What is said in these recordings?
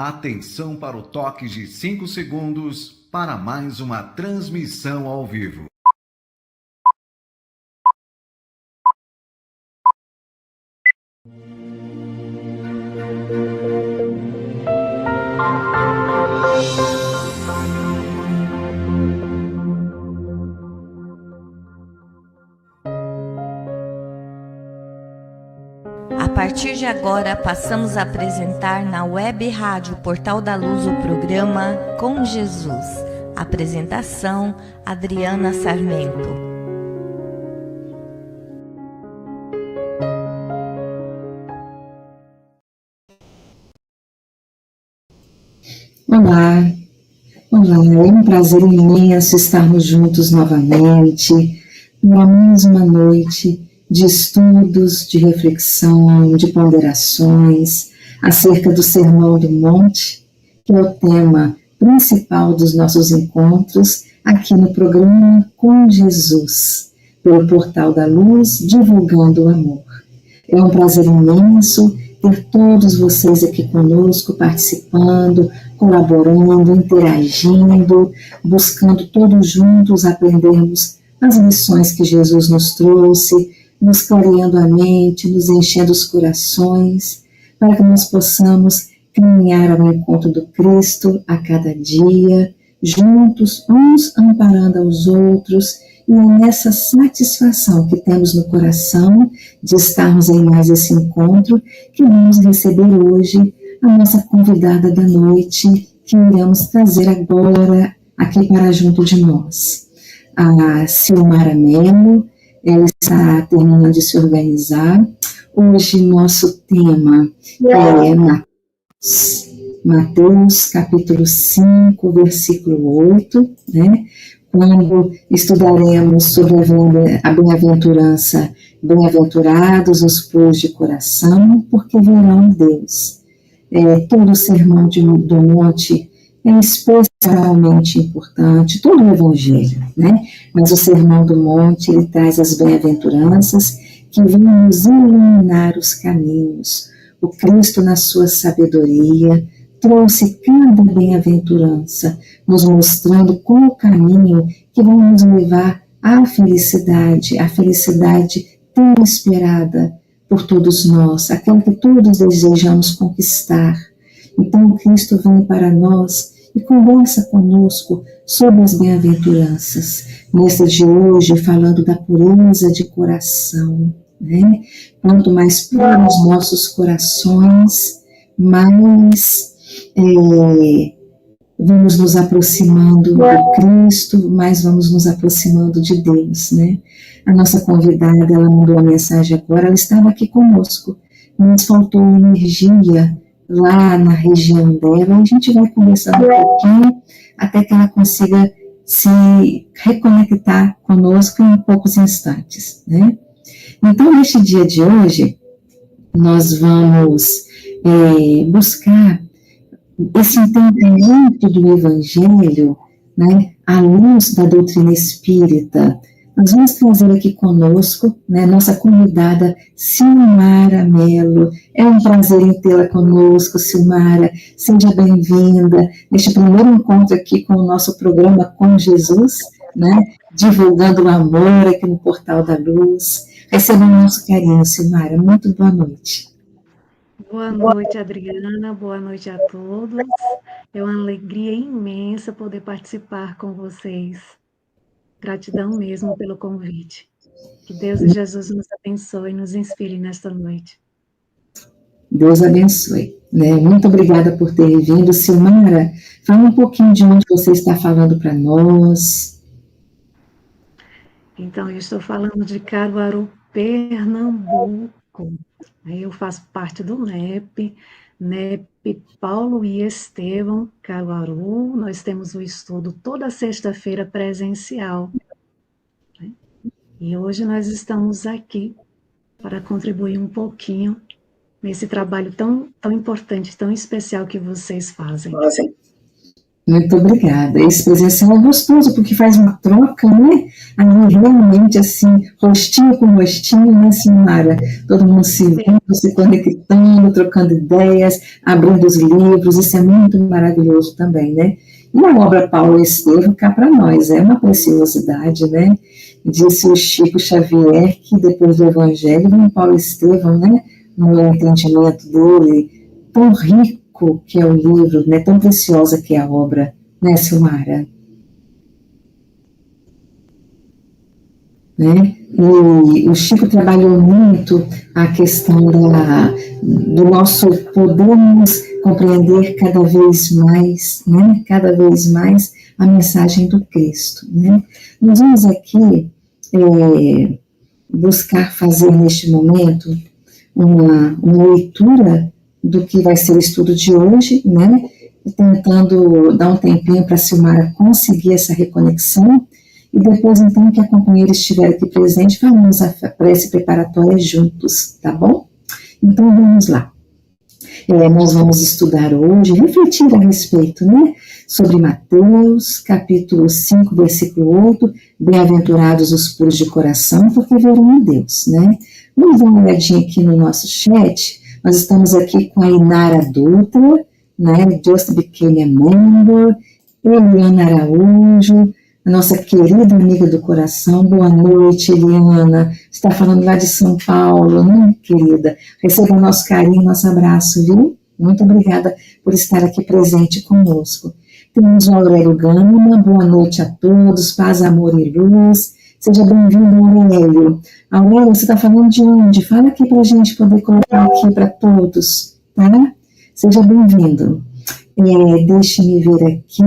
Atenção para o toque de 5 segundos para mais uma transmissão ao vivo. A partir de agora, passamos a apresentar na Web Rádio Portal da Luz o programa Com Jesus. Apresentação, Adriana Sarmento. Olá, é um prazer imenso estarmos juntos novamente, numa mais uma noite de estudos, de reflexão, de ponderações acerca do Sermão do Monte, que é o tema principal dos nossos encontros aqui no programa Com Jesus, pelo Portal da Luz, divulgando o amor. É um prazer imenso ter todos vocês aqui conosco, participando, colaborando, interagindo, buscando todos juntos aprendermos as lições que Jesus nos trouxe, nos clareando a mente, nos enchendo os corações, para que nós possamos caminhar ao encontro do Cristo a cada dia, juntos, uns amparando aos outros, e é nessa satisfação que temos no coração de estarmos em mais esse encontro que vamos receber hoje a nossa convidada da noite, que iremos trazer agora aqui para junto de nós. A Silmara Melo, ela está terminando de se organizar. Hoje nosso tema é Mateus capítulo 5, versículo 8, né? Quando estudaremos sobre a bem-aventurança, bem-aventurados os puros de coração, porque verão Deus. Todo o sermão do monte é especialmente importante, todo o evangelho, né? Mas o sermão do monte, ele traz as bem-aventuranças que vão nos iluminar os caminhos. O Cristo, na sua sabedoria, trouxe cada bem-aventurança, nos mostrando qual o caminho que vai nos levar à felicidade, a felicidade tão esperada por todos nós, aquela que todos desejamos conquistar. Então, Cristo vem para nós e conversa conosco sobre as bem-aventuranças. Nesta de hoje, falando da pureza de coração, né? Quanto mais puros os nossos corações, mais vamos nos aproximando do Cristo, mais vamos nos aproximando de Deus, né? A nossa convidada, ela mandou uma mensagem agora, ela estava aqui conosco, mas faltou energia lá na região dela, a gente vai conversando um pouquinho, até que ela consiga se reconectar conosco em poucos instantes, né? Então, neste dia de hoje, nós vamos buscar esse entendimento do Evangelho, né, à luz da doutrina espírita. Nós vamos trazer aqui conosco, né, nossa convidada Silmara Melo. É um prazer em tê-la conosco, Silmara. Seja bem-vinda neste primeiro encontro aqui com o nosso programa Com Jesus, né, divulgando o amor aqui no Portal da Luz. Receba o nosso carinho, Silmara. Muito boa noite. Boa noite, Adriana. Boa noite a todos. É uma alegria imensa poder participar com vocês. Gratidão mesmo pelo convite. Que Deus e Jesus nos abençoe e nos inspire nesta noite. Deus abençoe. Né? Muito obrigada por ter vindo. Silmara, fala um pouquinho de onde você está falando para nós. Então, eu estou falando de Caruaru, Pernambuco. Eu faço parte do NEP Paulo e Estevão, Caruaru. Nós temos o estudo toda sexta-feira presencial. E hoje nós estamos aqui para contribuir um pouquinho nesse trabalho tão importante, tão especial que vocês fazem. Muito obrigada. Esse presencial é gostoso, porque faz uma troca, né? Ali realmente, assim, rostinho com rostinho, né, Silmara? Todo mundo se vendo, se conectando, trocando ideias, abrindo os livros, isso é muito maravilhoso também, né? E a obra Paulo e Estevão, cá para nós, é uma preciosidade, né? Disse o Chico Xavier que depois do Evangelho vem Paulo e Estevão, né? No entendimento dele, tão rico que é o livro, né, tão preciosa que é a obra, né, Silmara? Né? E o Chico trabalhou muito a questão do nosso podermos compreender cada vez mais, né, cada vez mais a mensagem do Cristo, né? Nós vamos aqui buscar fazer neste momento uma leitura do que vai ser o estudo de hoje, né? Tentando dar um tempinho para a Silmara conseguir essa reconexão, e depois, então, que a companheira estiver aqui presente, vamos a prece preparatória juntos, tá bom? Então, vamos lá. Nós vamos estudar hoje, refletir a respeito, né? Sobre Mateus, capítulo 5, versículo 8, bem-aventurados os puros de coração, porque verão a Deus, né? Vamos dar uma olhadinha aqui no nosso chat. Nós estamos aqui com a Inara Dutra, né, Just Became a Member, Eliana Araújo, a nossa querida amiga do coração. Boa noite, Eliana. Está falando lá de São Paulo, né, querida? Receba o nosso carinho, nosso abraço, viu? Muito obrigada por estar aqui presente conosco. Temos o Aurélio Gama, boa noite a todos, paz, amor e luz. Seja bem-vindo, Aurélio. Aurélio, você está falando de onde? Fala aqui para a gente poder colocar aqui para todos, tá? Seja bem-vindo. Deixe-me ver aqui.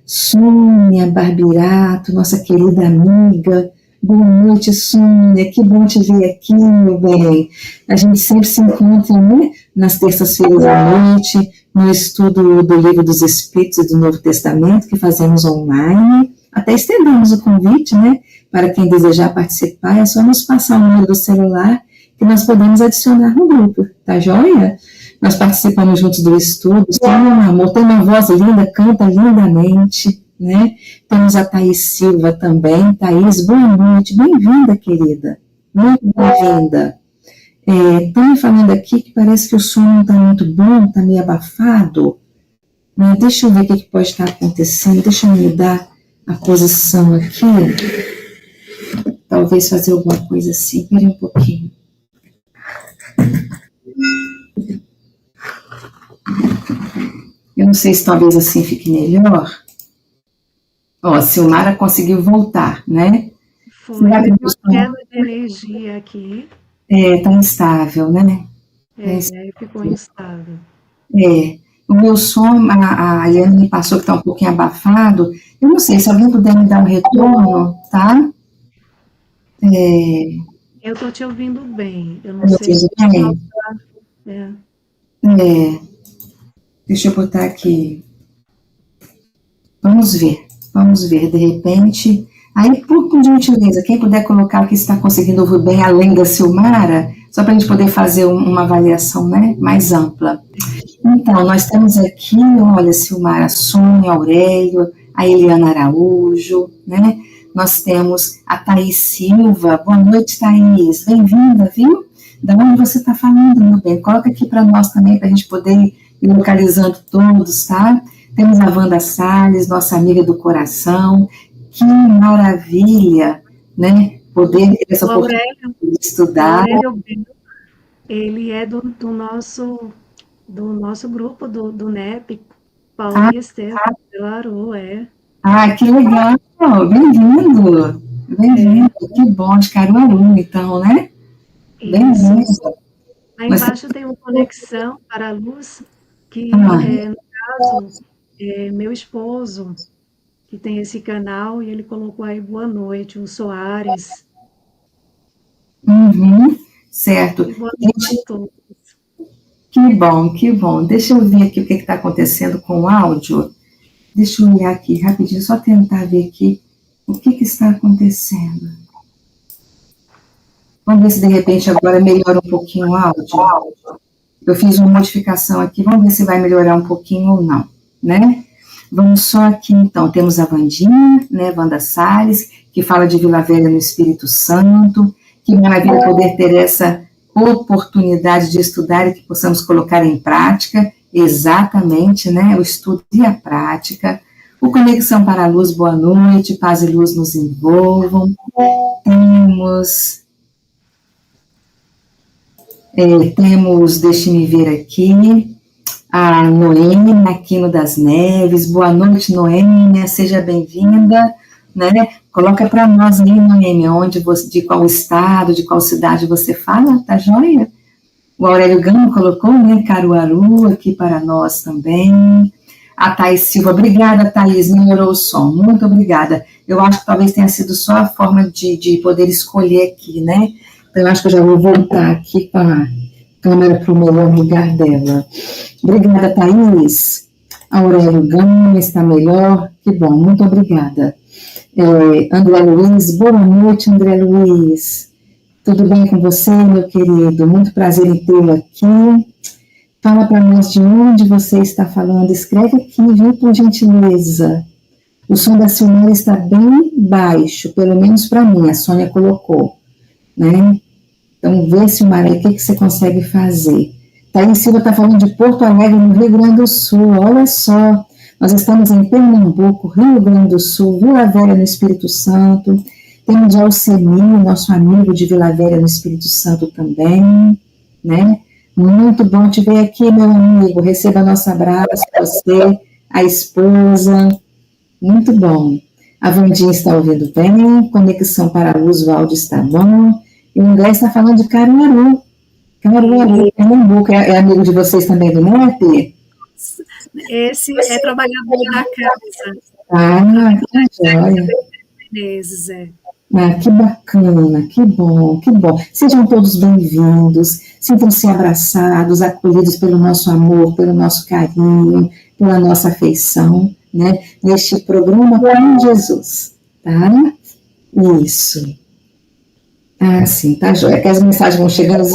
Sônia Barbirato, nossa querida amiga. Boa noite, Sônia. Que bom te ver aqui, meu bem. A gente sempre se encontra, né? Nas terças-feiras à noite, no estudo do Livro dos Espíritos e do Novo Testamento, que fazemos online. Até estendemos o convite, né? Para quem desejar participar, é só nos passar o número do celular que nós podemos adicionar no grupo, tá joia? Nós participamos juntos do estudo, meu amor, tem uma voz linda, canta lindamente, né? Temos a Thaís Silva também. Thaís, boa noite, bem-vinda, querida, muito bem-vinda. Estão me falando aqui que parece que o som não está muito bom, está meio abafado, mas deixa eu ver o que pode estar acontecendo, deixa eu mudar a posição aqui. Talvez fazer alguma coisa assim. Espere um pouquinho. Eu não sei se talvez assim fique melhor. Ó, a Silmara conseguiu voltar, né? Foi uma queda de energia aqui. Tá instável, né? Ficou instável. O meu som, a Eliane me passou que está um pouquinho abafado. Eu não sei, se alguém puder me dar um retorno, tá? Eu estou te ouvindo bem. Eu não sei se Deixa eu botar aqui. Vamos ver, de repente. Aí, por gentileza, quem puder colocar o que está conseguindo ouvir bem, além da Silmara, só para a gente poder fazer uma avaliação, né, mais ampla. Então, nós temos aqui, olha, Silmara, Sônia, Aurélio, a Eliana Araújo, né? Nós temos a Thaís Silva. Boa noite, Thaís. Bem-vinda, viu? Da onde você está falando, meu bem? Coloca aqui para nós também, para a gente poder ir localizando todos, tá? Temos a Wanda Salles, nossa amiga do coração. Que maravilha, né? Poder ter essa oportunidade de estudar. Ele é do nosso grupo, do NEP, Paulo e Estevão, claro, que legal, bem-vindo, que bom, de Caruaru, então, né? Bem-vindo. Aí embaixo tem uma conexão para a luz, que no caso, meu esposo, que tem esse canal, e ele colocou aí boa noite, o Soares. Certo. E boa noite a todos. Que bom. Deixa eu ver aqui o que está acontecendo com o áudio. Deixa eu olhar aqui rapidinho, só tentar ver aqui o que está acontecendo. Vamos ver se de repente agora melhora um pouquinho o áudio. Eu fiz uma modificação aqui, vamos ver se vai melhorar um pouquinho ou não, né? Vamos só aqui, então, temos a Vandinha, né, Wanda Salles, que fala de Vila Velha no Espírito Santo. Que maravilha poder ter essa oportunidade de estudar e que possamos colocar em prática, exatamente, né, o estudo e a prática. O Conexão para a Luz, boa noite, paz e luz nos envolvam. Temos, deixe-me ver aqui, a Noêmia Aquino das Neves. Boa noite, Noêmia, seja bem-vinda, né? Coloca para nós aí, Noêmia, de qual estado, de qual cidade você fala, tá joia? O Aurélio Gama colocou, né, Caruaru aqui para nós também. A Thaís Silva, obrigada, Thaís, melhorou o som, muito obrigada. Eu acho que talvez tenha sido só a forma de poder escolher aqui, né? Então, eu acho que eu já vou voltar aqui com a câmera para o melhor lugar dela. Obrigada, Thaís. Aurélio Gama está melhor, que bom, muito obrigada. André Luiz, boa noite, André Luiz. Tudo bem com você, meu querido? Muito prazer em tê-lo aqui. Fala para nós de onde você está falando. Escreve aqui, viu, por gentileza. O som da Silmara está bem baixo, pelo menos para mim, a Sônia colocou, né? Então, vê, Silmara, o que você consegue fazer. Thaís Silva está falando de Porto Alegre, no Rio Grande do Sul. Olha só, nós estamos em Pernambuco, Rio Grande do Sul, Vila Velha, no Espírito Santo. Temos de Alcemir, nosso amigo de Vila Velha, no Espírito Santo também, né? Muito bom te ver aqui, meu amigo. Receba nosso abraço, você, a esposa. Muito bom. A Vandinha está ouvindo bem. Conexão para a luz, o áudio está bom. E o André está falando de Caruaru. Caruaru, Pernambuco. É amigo de vocês também do NEP? Esse é trabalhador da casa. Ah, que joia. Meses, é. Ah, que bacana, que bom, que bom. Sejam todos bem-vindos, sintam-se abraçados, acolhidos pelo nosso amor, pelo nosso carinho, pela nossa afeição, né? Neste programa com Jesus, tá? Isso. Ah, sim, tá joia. Que as mensagens vão chegando,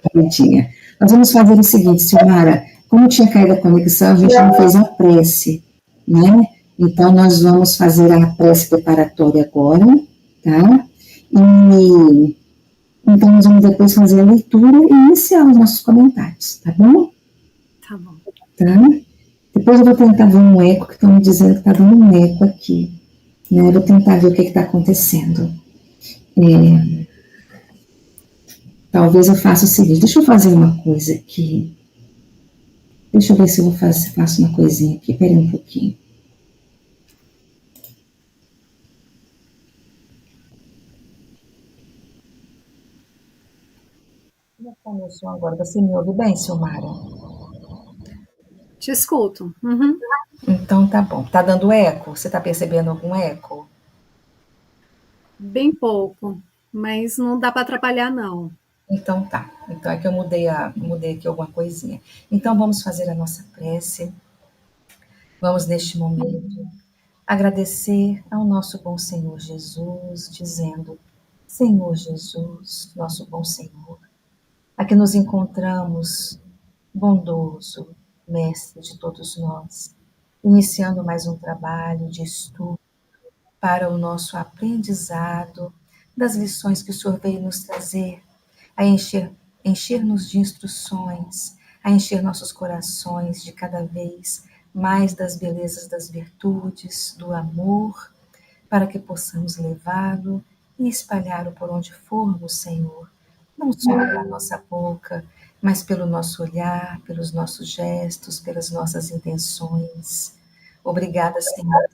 rapidinho. Nós vamos fazer o seguinte, Silmara, como tinha caído a conexão, a gente não fez a prece, né? Então, nós vamos fazer a prece preparatória agora, tá? E então nós vamos depois fazer a leitura e iniciar os nossos comentários, tá bom? Tá bom. Tá? Depois eu vou tentar ver um eco, que estão me dizendo que está dando um eco aqui, né? Eu vou tentar ver o que está acontecendo. Talvez eu faça o seguinte, deixa eu fazer uma coisa aqui. Deixa eu ver se eu faço uma coisinha aqui, peraí um pouquinho. Começou agora. Você me ouve bem, Silmara? Te escuto. Uhum. Então tá bom. Tá dando eco? Você tá percebendo algum eco? Bem pouco, mas não dá para atrapalhar, não. Então tá. Então é que eu mudei aqui alguma coisinha. Então vamos fazer a nossa prece. Vamos neste momento agradecer ao nosso bom Senhor Jesus, dizendo: Senhor Jesus, nosso bom Senhor, aqui nos encontramos, bondoso, mestre de todos nós, iniciando mais um trabalho de estudo para o nosso aprendizado das lições que o Senhor veio nos trazer, a encher-nos de instruções, a encher nossos corações de cada vez mais das belezas das virtudes, do amor, para que possamos levá-lo e espalhá-lo por onde formos, Senhor, não só pela nossa boca, mas pelo nosso olhar, pelos nossos gestos, pelas nossas intenções. Obrigada, Senhor,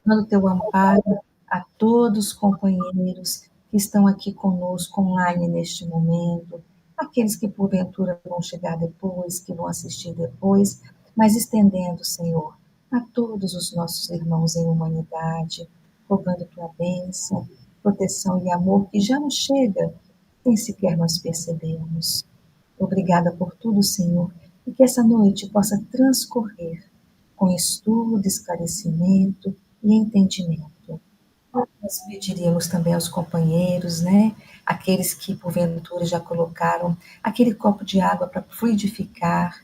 dando teu amparo a todos os companheiros que estão aqui conosco online neste momento, aqueles que porventura vão chegar depois, que vão assistir depois, mas estendendo, Senhor, a todos os nossos irmãos em humanidade, rogando tua bênção, proteção e amor que já nos chega sem sequer nós percebermos. Obrigada por tudo, Senhor, e que essa noite possa transcorrer com estudo, esclarecimento e entendimento. Nós pediríamos também aos companheiros, né, aqueles que porventura já colocaram aquele copo de água para fluidificar,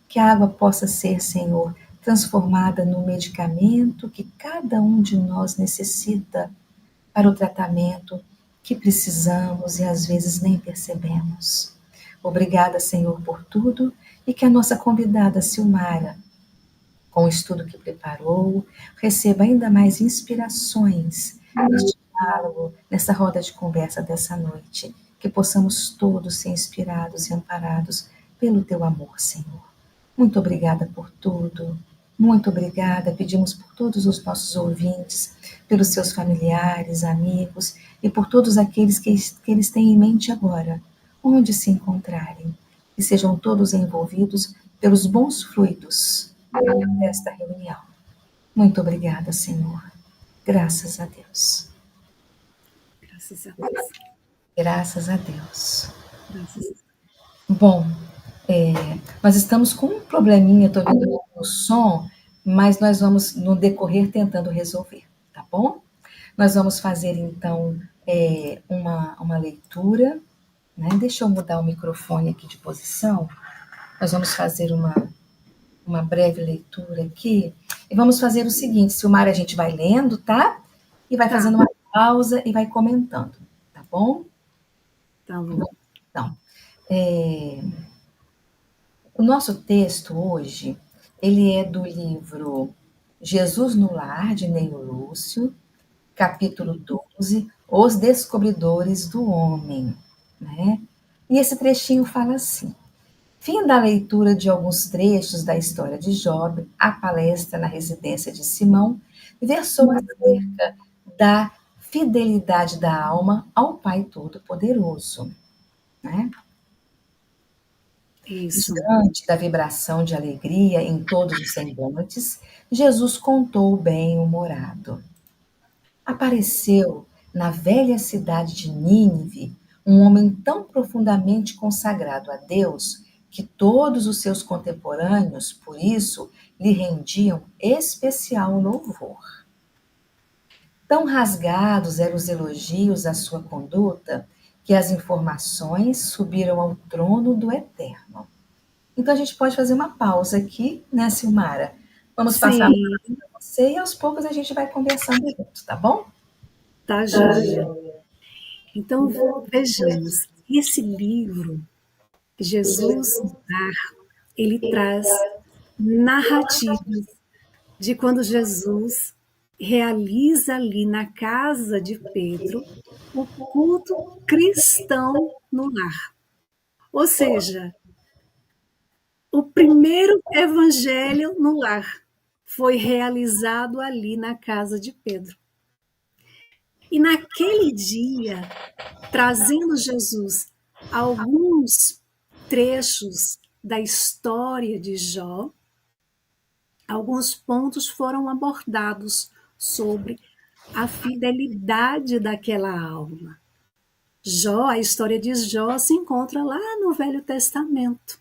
que a água possa ser, Senhor, transformada no medicamento que cada um de nós necessita para o tratamento que precisamos e às vezes nem percebemos. Obrigada, Senhor, por tudo e que a nossa convidada Silmara, com o estudo que preparou, receba ainda mais inspirações neste diálogo, nessa roda de conversa dessa noite, que possamos todos ser inspirados e amparados pelo teu amor, Senhor. Muito obrigada por tudo. Muito obrigada. Pedimos por todos os nossos ouvintes, pelos seus familiares, amigos e por todos aqueles que eles têm em mente agora, onde se encontrarem, e sejam todos envolvidos pelos bons fluidos desta reunião. Muito obrigada, Senhor. Graças a Deus. Graças a Deus. Graças a Deus. Graças a Deus. Bom, nós estamos com um probleminha, estou vendo o som, mas nós vamos, no decorrer, tentando resolver, tá bom? Nós vamos fazer, então, uma leitura, né? Deixa eu mudar o microfone aqui de posição. Nós vamos fazer uma breve leitura aqui, e vamos fazer o seguinte, Silmara, a gente vai lendo, tá? E vai fazendo uma pausa e vai comentando, tá bom? Tá bom. Então, o nosso texto hoje, ele é do livro Jesus no Lar, de Neio Lúcio, capítulo 12, Os Descobridores do Homem, né? E esse trechinho fala assim: fim da leitura de alguns trechos da história de Job, a palestra na residência de Simão versou acerca da fidelidade da alma ao Pai Todo-Poderoso, né? Isso. Diante da vibração de alegria em todos os semblantes, Jesus contou o bem-humorado. Apareceu na velha cidade de Nínive um homem tão profundamente consagrado a Deus que todos os seus contemporâneos, por isso, lhe rendiam especial louvor. Tão rasgados eram os elogios à sua conduta que as informações subiram ao trono do Eterno. Então a gente pode fazer uma pausa aqui, né, Silmara? Vamos passar para você e aos poucos a gente vai conversando junto, tá bom? Tá, joia. Então, vejamos. Esse livro, Jesus no Lar, ele traz narrativas de quando Jesus realiza ali na casa de Pedro o culto cristão no lar. Ou seja, o primeiro evangelho no lar foi realizado ali na casa de Pedro. E naquele dia, trazendo Jesus alguns trechos da história de Jó, alguns pontos foram abordados sobre a fidelidade daquela alma. Jó, a história de Jó se encontra lá no Velho Testamento.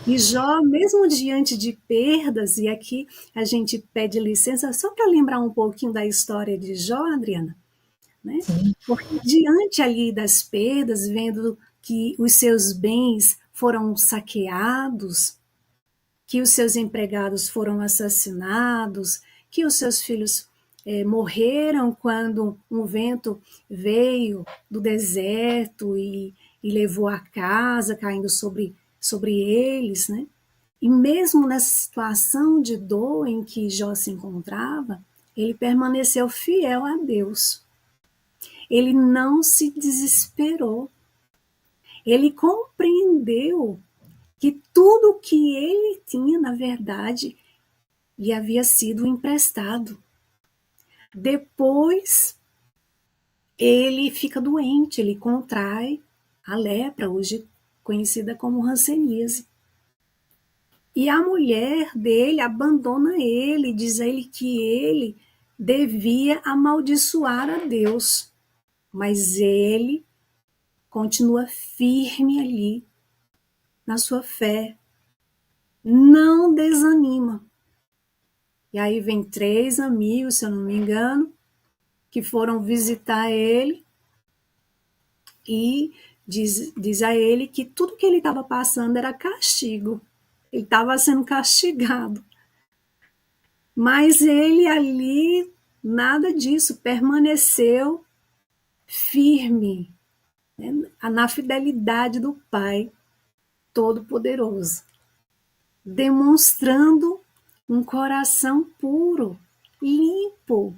E Jó, mesmo diante de perdas, e aqui a gente pede licença só para lembrar um pouquinho da história de Jó, Adriana, né? Porque diante ali das perdas, vendo que os seus bens foram saqueados, que os seus empregados foram assassinados, que os seus filhos morreram quando um vento veio do deserto e levou a casa, caindo sobre eles, né? E mesmo nessa situação de dor em que Jó se encontrava, ele permaneceu fiel a Deus. Ele não se desesperou. Ele compreendeu que tudo o que ele tinha, na verdade, lhe havia sido emprestado. Depois, ele fica doente, ele contrai a lepra, hoje conhecida como hanseníase. E a mulher dele abandona ele, diz a ele que ele devia amaldiçoar a Deus. Mas ele continua firme ali, na sua fé. Não desanima. E aí vem 3 amigos, se eu não me engano, que foram visitar ele e diz a ele que tudo que ele estava passando era castigo. Ele estava sendo castigado, Mas ele ali, nada disso, permaneceu firme, né, na fidelidade do Pai Todo-Poderoso, demonstrando um coração puro, limpo,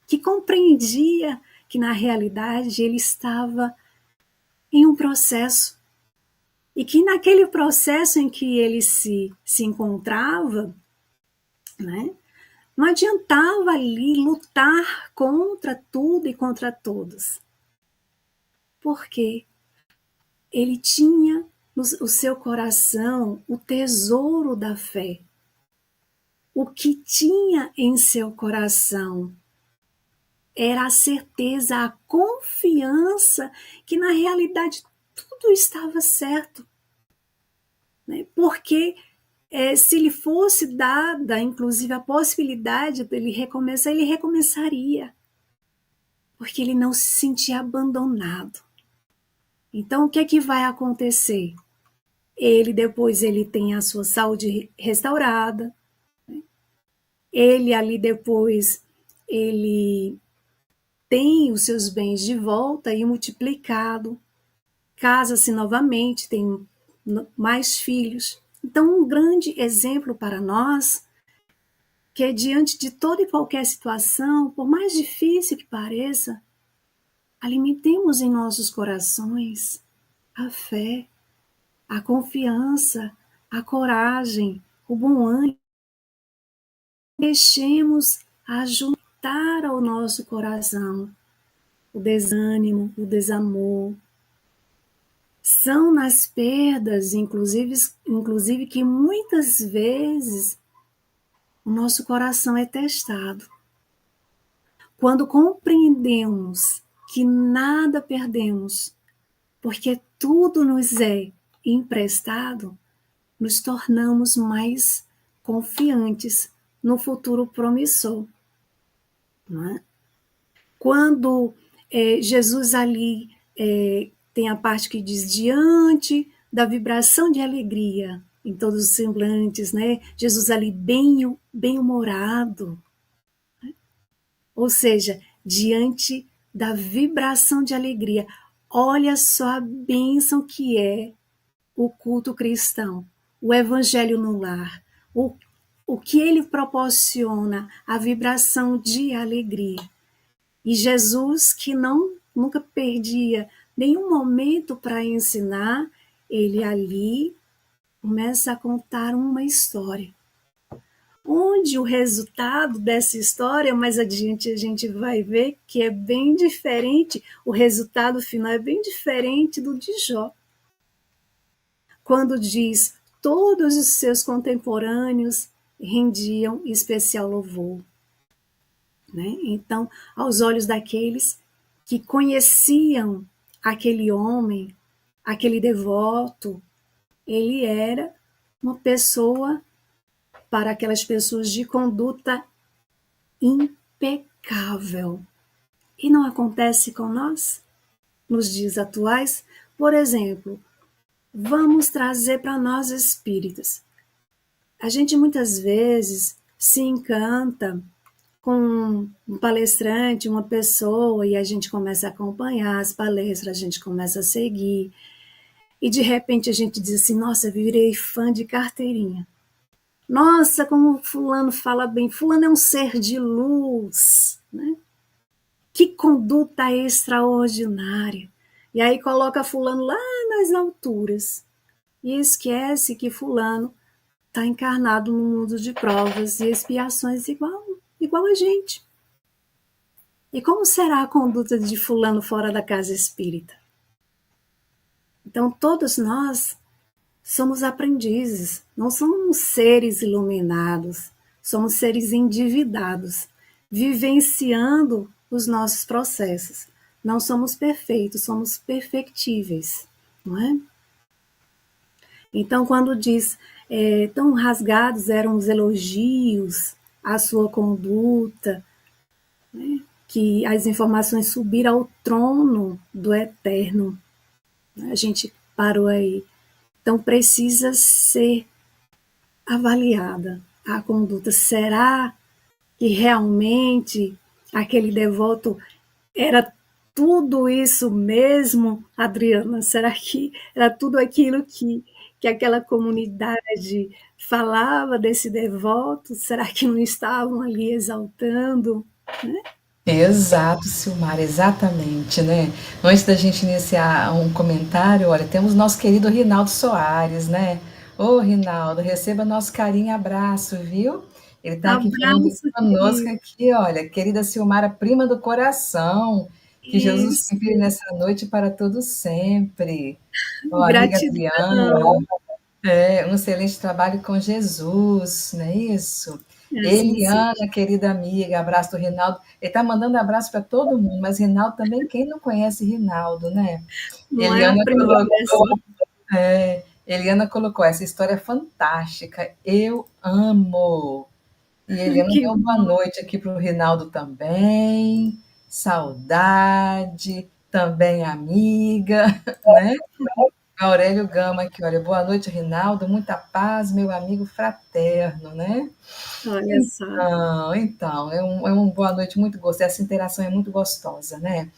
que compreendia que na realidade ele estava em um processo e que naquele processo em que ele se encontrava, né, não adiantava ali lutar contra tudo e contra todos, porque ele tinha no seu coração o tesouro da fé. O que tinha em seu coração era a certeza, a confiança que na realidade tudo estava certo, né? Porque se lhe fosse dada, inclusive, a possibilidade dele recomeçar, ele recomeçaria, porque ele não se sentia abandonado. Então, o que é que vai acontecer? Ele tem a sua saúde restaurada, né? Ele ali depois, ele tem os seus bens de volta e multiplicado, casa-se novamente, tem mais filhos. Então, um grande exemplo para nós, que é diante de toda e qualquer situação, por mais difícil que pareça, alimentemos em nossos corações a fé, a confiança, a coragem, o bom ânimo. Deixemos a juntar ao nosso coração o desânimo, o desamor. São nas perdas, inclusive que muitas vezes o nosso coração é testado. Quando compreendemos que nada perdemos, porque tudo nos é emprestado, nos tornamos mais confiantes no futuro promissor. Não é? Quando Jesus ali tem a parte que diz, diante da vibração de alegria em todos os semblantes, né? Jesus ali bem-humorado, né? Ou seja, diante da vibração de alegria. Olha só a bênção que é o culto cristão, o evangelho no lar, o que ele proporciona, a vibração de alegria. E Jesus, que nunca perdia nenhum momento para ensinar, ele ali começa a contar uma história. Onde o resultado dessa história, mais adiante a gente vai ver que é bem diferente, o resultado final é bem diferente do de Jó. Quando diz, todos os seus contemporâneos rendiam especial louvor. Né? Então, aos olhos daqueles que conheciam aquele homem, aquele devoto, ele era uma pessoa, para aquelas pessoas, de conduta impecável. E não acontece com nós? Nos dias atuais, por exemplo, vamos trazer para nós espíritas. A gente muitas vezes se encanta com um palestrante, uma pessoa, e a gente começa a acompanhar as palestras, a gente começa a seguir, e de repente a gente diz assim, nossa, eu virei fã de carteirinha. Nossa, como fulano fala bem, fulano é um ser de luz, né? Que conduta extraordinária. E aí coloca fulano lá nas alturas, e esquece que fulano está encarnado no mundo de provas e expiações igual a gente. E como será a conduta de fulano fora da casa espírita? Então, todos nós somos aprendizes, não somos seres iluminados, somos seres endividados, vivenciando os nossos processos. Não somos perfeitos, somos perfectíveis, não é? Então, quando diz, tão rasgados eram os elogios à sua conduta, né, que as informações subiram ao trono do Eterno. A gente parou aí. Então, precisa ser avaliada. a conduta. Será que realmente aquele devoto era tudo isso mesmo, Adriana? Será que era tudo aquilo que aquela comunidade falava desse devoto? Será que não estavam ali exaltando? Exato, Silmar, exatamente, né? Antes da gente iniciar um comentário, olha, temos nosso querido Rinaldo Soares, né? Ô, Rinaldo, receba nosso carinho e abraço, viu? Ele está aqui falando Abraço, conosco querido. aqui, olha, querida Silmara, prima do coração, que Jesus Isso, sempre nessa noite para todos sempre. Ó, amiga Adriana, gratidão. um excelente trabalho com Jesus, não é isso? Assim Eliana, seja. querida amiga, abraço do Rinaldo. Ele está mandando abraço para todo mundo, mas Rinaldo também, quem não conhece Rinaldo, né? Não é a Eliana primeira colocou, vez. Eliana colocou essa história é fantástica, eu amo. E Eliana Que deu boa noite aqui para o Rinaldo também, saudade, também amiga, né? Aurélio Gama aqui, olha, boa noite, Rinaldo, muita paz, meu amigo fraterno, né? olha só. Então, é uma boa noite muito gostosa, essa interação é muito gostosa, né?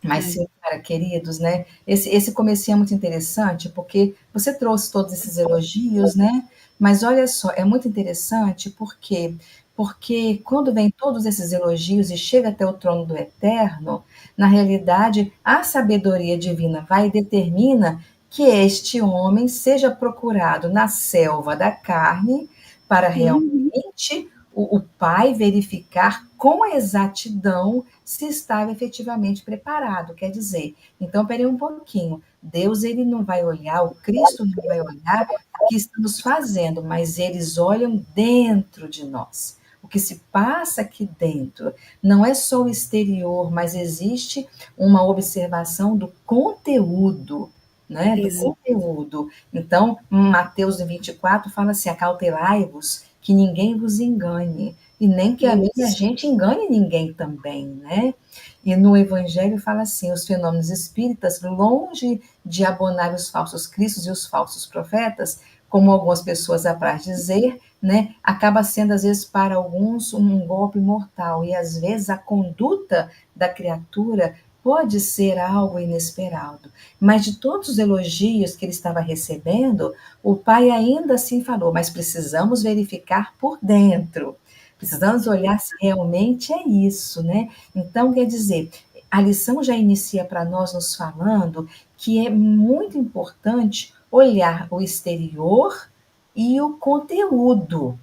Mas, É, sim, cara, queridos, né? Esse comecinho é muito interessante, porque você trouxe todos esses elogios, né? Mas olha só, é muito interessante porque quando vem todos esses elogios e chega até o trono do Eterno, na realidade, a sabedoria divina vai e determina que este homem seja procurado na selva da carne para uhum, realmente o pai verificar com exatidão se estava efetivamente preparado. Quer dizer, então, peraí um pouquinho. Deus, ele não vai olhar, o Cristo não vai olhar o que estamos fazendo, mas eles olham dentro de nós. O que se passa aqui dentro não é só o exterior, mas existe uma observação do conteúdo, né? Do exato. conteúdo. Então, Mateus 24 fala assim: acautelai-vos que ninguém vos engane, e nem que a minha Isso. gente engane ninguém também, né? E no Evangelho fala assim: os fenômenos espíritas, longe de abonar os falsos cristos e os falsos profetas, como algumas pessoas apraz dizer, né, acaba sendo às vezes para alguns um golpe mortal e às vezes a conduta da criatura pode ser algo inesperado. Mas de todos os elogios que ele estava recebendo, o pai ainda assim falou: mas precisamos verificar por dentro. Precisamos olhar se realmente é isso, né? Então, quer dizer, a lição já inicia para nós nos falando que é muito importante olhar o exterior e o conteúdo,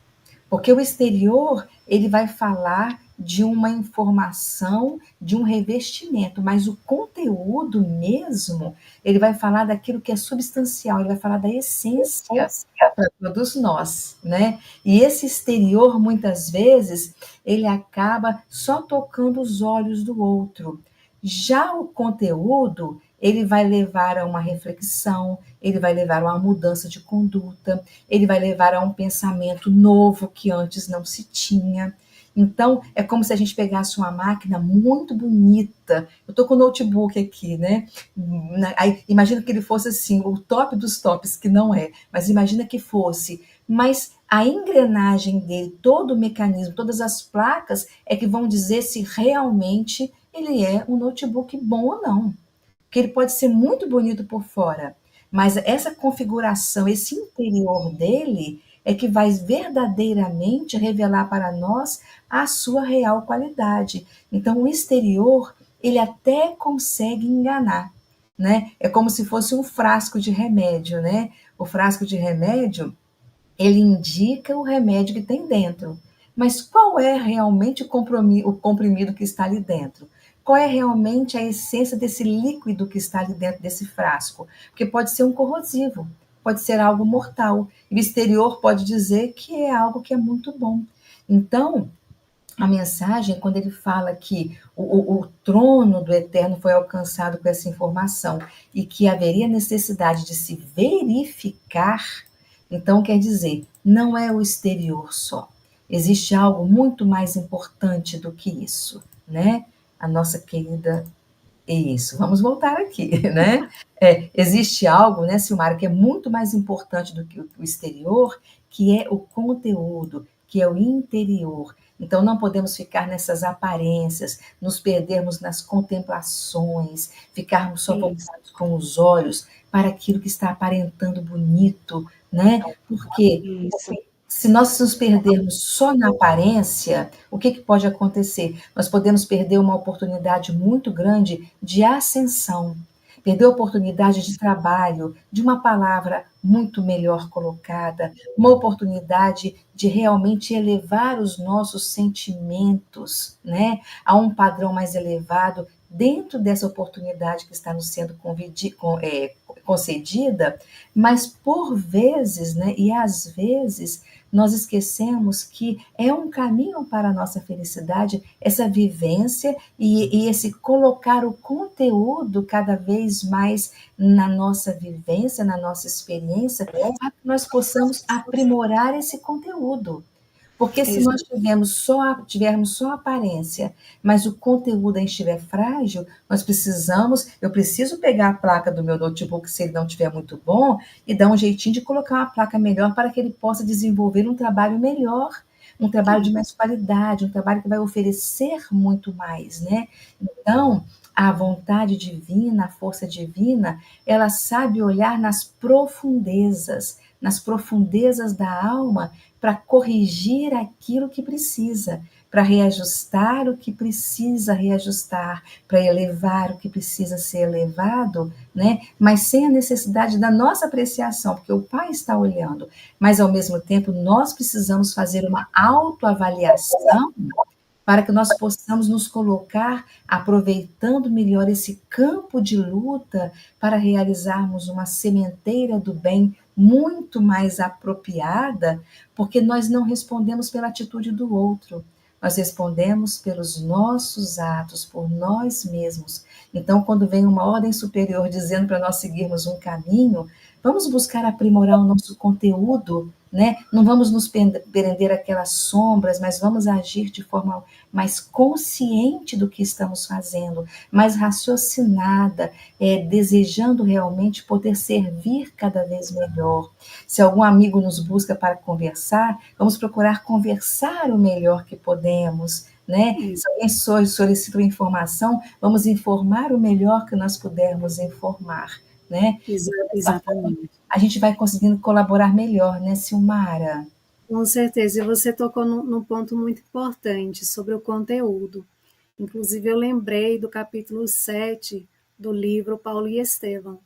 porque o exterior, ele vai falar de uma informação, de um revestimento, mas o conteúdo mesmo, ele vai falar daquilo que é substancial, ele vai falar da essência para todos nós, né? E esse exterior, muitas vezes, ele acaba só tocando os olhos do outro. Já o conteúdo, ele vai levar a uma reflexão, ele vai levar a uma mudança de conduta, ele vai levar a um pensamento novo que antes não se tinha. Então, é como se a gente pegasse uma máquina muito bonita. Eu estou com o notebook aqui, né? Aí, imagina que ele fosse assim, o top dos tops, que não é, mas imagina que fosse. Mas a engrenagem dele, todo o mecanismo, todas as placas é que vão dizer se realmente ele é um notebook bom ou não. Porque ele pode ser muito bonito por fora, mas essa configuração, esse interior dele é que vai verdadeiramente revelar para nós a sua real qualidade. Então, o exterior, ele até consegue enganar, né? É como se fosse um frasco de remédio, né? O frasco de remédio, ele indica o remédio que tem dentro. Mas qual é realmente o comprimido que está ali dentro? Qual é realmente a essência desse líquido que está ali dentro desse frasco? Porque pode ser um corrosivo, pode ser algo mortal. E o exterior pode dizer que é algo que é muito bom. Então, a mensagem, quando ele fala que o trono do Eterno foi alcançado com essa informação e que haveria necessidade de se verificar, então quer dizer, não é o exterior só. Existe algo muito mais importante do que isso, né? A nossa querida isso, vamos voltar aqui, né? Existe algo, né, Silmara, que é muito mais importante do que o exterior, que é o conteúdo, que é o interior. Então, não podemos ficar nessas aparências, nos perdermos nas contemplações, ficarmos só Isso, voltados com os olhos para aquilo que está aparentando bonito, né? Porque isso, se nós nos perdermos só na aparência, o que pode acontecer? Nós podemos perder uma oportunidade muito grande de ascensão, perder a oportunidade de trabalho, de uma palavra muito melhor colocada, uma oportunidade de realmente elevar os nossos sentimentos, né, a um padrão mais elevado dentro dessa oportunidade que está nos sendo concedida, mas por vezes, né, e às vezes nós esquecemos que é um caminho para a nossa felicidade, essa vivência e esse colocar o conteúdo cada vez mais na nossa vivência, na nossa experiência, para que nós possamos aprimorar esse conteúdo. Porque se nós tivermos só aparência, mas o conteúdo ainda estiver frágil, eu preciso pegar a placa do meu notebook, se ele não estiver muito bom, e dar um jeitinho de colocar uma placa melhor para que ele possa desenvolver um trabalho melhor, um trabalho de mais qualidade, um trabalho que vai oferecer muito mais, né? Então, a vontade divina, a força divina, ela sabe olhar nas profundezas da alma, para corrigir aquilo que precisa, para reajustar o que precisa reajustar, para elevar o que precisa ser elevado, né? Mas sem a necessidade da nossa apreciação, porque o Pai está olhando, mas ao mesmo tempo nós precisamos fazer uma autoavaliação para que nós possamos nos colocar aproveitando melhor esse campo de luta para realizarmos uma sementeira do bem muito mais apropriada, porque nós não respondemos pela atitude do outro, nós respondemos pelos nossos atos, por nós mesmos. Então, quando vem uma ordem superior dizendo para nós seguirmos um caminho, vamos buscar aprimorar o nosso conteúdo, né? Não vamos nos prender àquelas sombras, mas vamos agir de forma mais consciente do que estamos fazendo, mais raciocinada, desejando realmente poder servir cada vez melhor. Se algum amigo nos busca para conversar, vamos procurar conversar o melhor que podemos, né? Se alguém solicita uma informação, vamos informar o melhor que nós pudermos informar, né? exatamente. A gente vai conseguindo colaborar melhor, né, Silmara? Com certeza, e você tocou num ponto muito importante sobre o conteúdo. Inclusive, eu lembrei do capítulo 7 do livro Paulo e Estevão,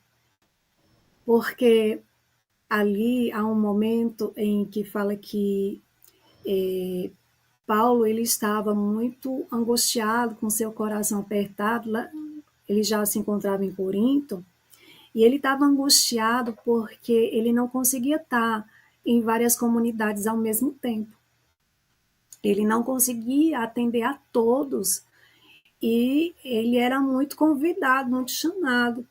porque ali há um momento em que fala que Paulo ele estava muito angustiado, com seu coração apertado, ele já se encontrava em Corinto, e ele estava angustiado porque ele não conseguia estar em várias comunidades ao mesmo tempo. Ele não conseguia atender a todos e ele era muito convidado, muito chamado.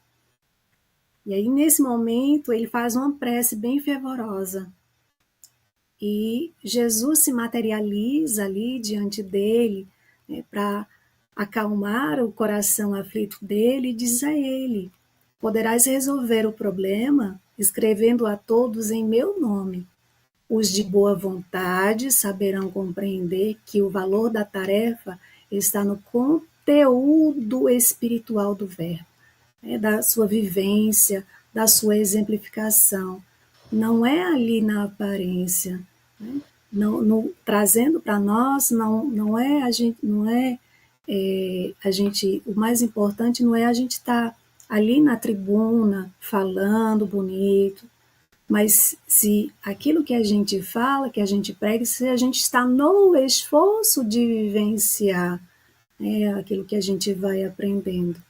E aí, nesse momento, ele faz uma prece bem fervorosa. E Jesus se materializa ali diante dele, né, para acalmar o coração aflito dele e diz a ele: poderás resolver o problema escrevendo a todos em meu nome. Os de boa vontade saberão compreender que o valor da tarefa está no conteúdo espiritual do verbo, né, da sua vivência, da sua exemplificação. Não é ali na aparência, né? Trazendo para nós, não é a gente, o mais importante não é a gente estar ali na tribuna falando bonito, mas se aquilo que a gente fala, que a gente prega, se a gente está no esforço de vivenciar, né, aquilo que a gente vai aprendendo.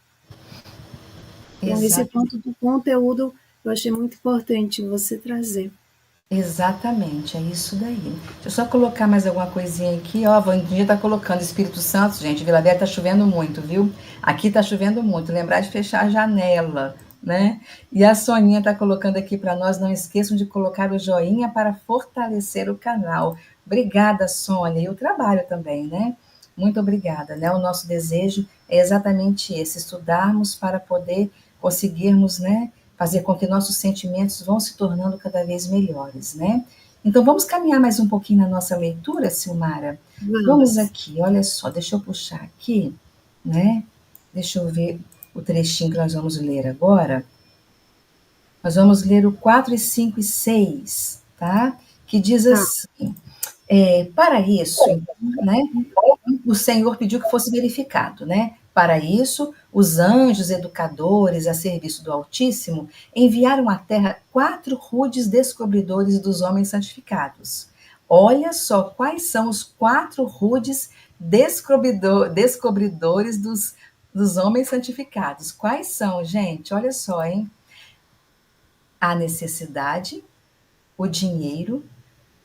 Então, esse ponto do conteúdo eu achei muito importante você trazer. Exatamente, é isso daí. Deixa eu só colocar mais alguma coisinha aqui. Ó, Vandinha tá colocando Espírito Santo, gente. Vila Velha tá chovendo muito, viu? Aqui tá chovendo muito. Lembrar de fechar a janela, né? E a Soninha tá colocando aqui para nós. Não esqueçam de colocar o joinha para fortalecer o canal. Obrigada, Sônia. E o trabalho também, né? Muito obrigada, né? O nosso desejo é exatamente esse: estudarmos para poder conseguirmos, né, fazer com que nossos sentimentos vão se tornando cada vez melhores, né? Então, vamos caminhar mais um pouquinho na nossa leitura, Silmara? Vamos aqui, olha só, deixa eu puxar aqui, né? Deixa eu ver o trechinho que nós vamos ler agora. Nós vamos ler o 4, 5 e 6, tá? Que diz assim, para isso, né? O Senhor pediu que fosse verificado, né? Para isso, os anjos educadores a serviço do Altíssimo enviaram à terra 4 rudes descobridores dos homens santificados. Olha só quais são os 4 rudes descobridores dos homens santificados. Quais são, gente? Olha só, hein? A necessidade, o dinheiro,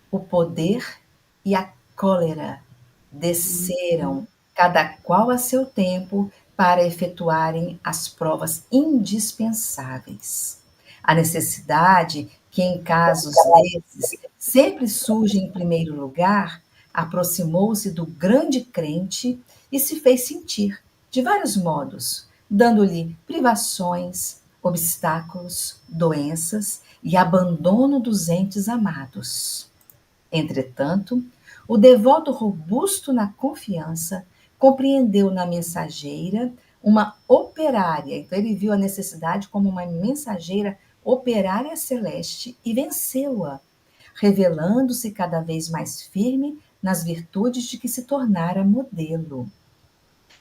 o poder e a cólera desceram, cada qual a seu tempo, para efetuarem as provas indispensáveis. A necessidade, que em casos desses sempre surge em primeiro lugar, aproximou-se do grande crente e se fez sentir, de vários modos, dando-lhe privações, obstáculos, doenças e abandono dos entes amados. Entretanto, o devoto robusto na confiança compreendeu na mensageira uma operária, então ele viu a necessidade como uma mensageira operária celeste e venceu-a, revelando-se cada vez mais firme nas virtudes de que se tornara modelo.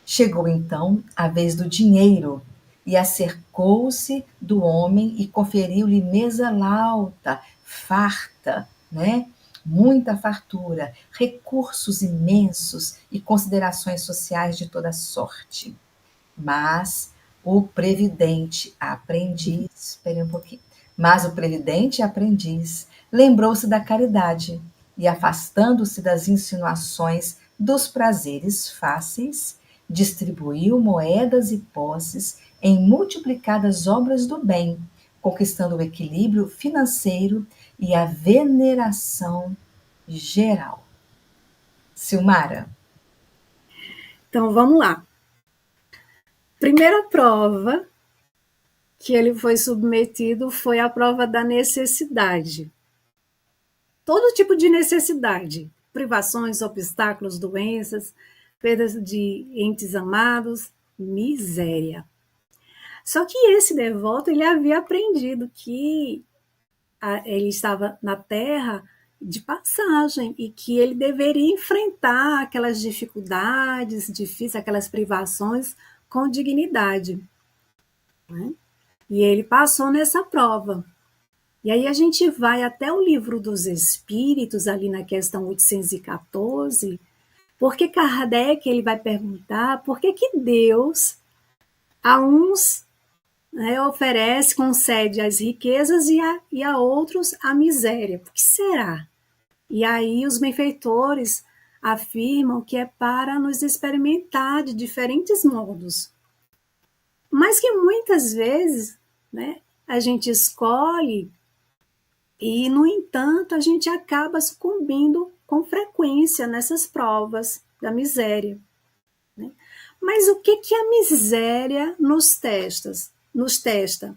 Chegou então a vez do dinheiro, e acercou-se do homem e conferiu-lhe mesa lauta, farta, né? Muita fartura, recursos imensos e considerações sociais de toda sorte. Mas o previdente aprendiz, espere um pouquinho, mas o previdente aprendiz lembrou-se da caridade e, afastando-se das insinuações dos prazeres fáceis, distribuiu moedas e posses em multiplicadas obras do bem, conquistando o equilíbrio financeiro e a veneração geral. Silmara. Então, vamos lá. Primeira prova que ele foi submetido foi a prova da necessidade. Todo tipo de necessidade, privações, obstáculos, doenças, perdas de entes amados, miséria. Só que esse devoto, ele havia aprendido que ele estava na terra de passagem e que ele deveria enfrentar aquelas dificuldades difíceis, aquelas privações com dignidade. Né? E ele passou nessa prova. E aí a gente vai até o Livro dos Espíritos, ali na questão 814, porque Kardec ele vai perguntar por que Deus a uns, né, oferece, concede as riquezas e a outros a miséria. Por que será? E aí os benfeitores afirmam que é para nos experimentar de diferentes modos. Mas que muitas vezes, né, a gente escolhe e, no entanto, a gente acaba sucumbindo com frequência nessas provas da miséria. Né? Mas o que a miséria nos testa?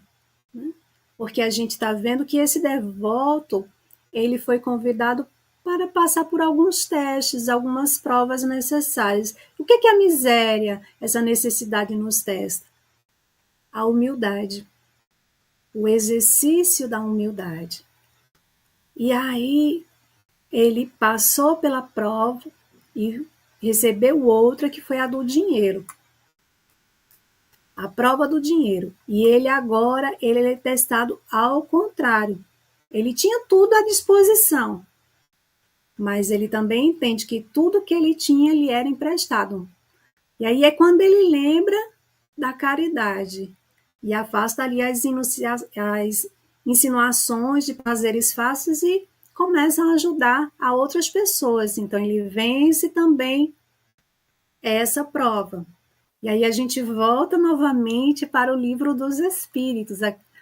Né? Porque a gente está vendo que esse devoto, ele foi convidado para passar por alguns testes, algumas provas necessárias. O que a miséria, essa necessidade nos testa? A humildade, o exercício da humildade. E aí ele passou pela prova e recebeu outra, que foi a do dinheiro. A prova do dinheiro. E ele agora, ele é testado ao contrário. Ele tinha tudo à disposição, mas ele também entende que tudo que ele tinha lhe era emprestado. E aí é quando ele lembra da caridade e afasta ali as insinuações de prazeres fáceis e começa a ajudar a outras pessoas. Então ele vence também essa prova. E aí a gente volta novamente para o Livro dos Espíritos,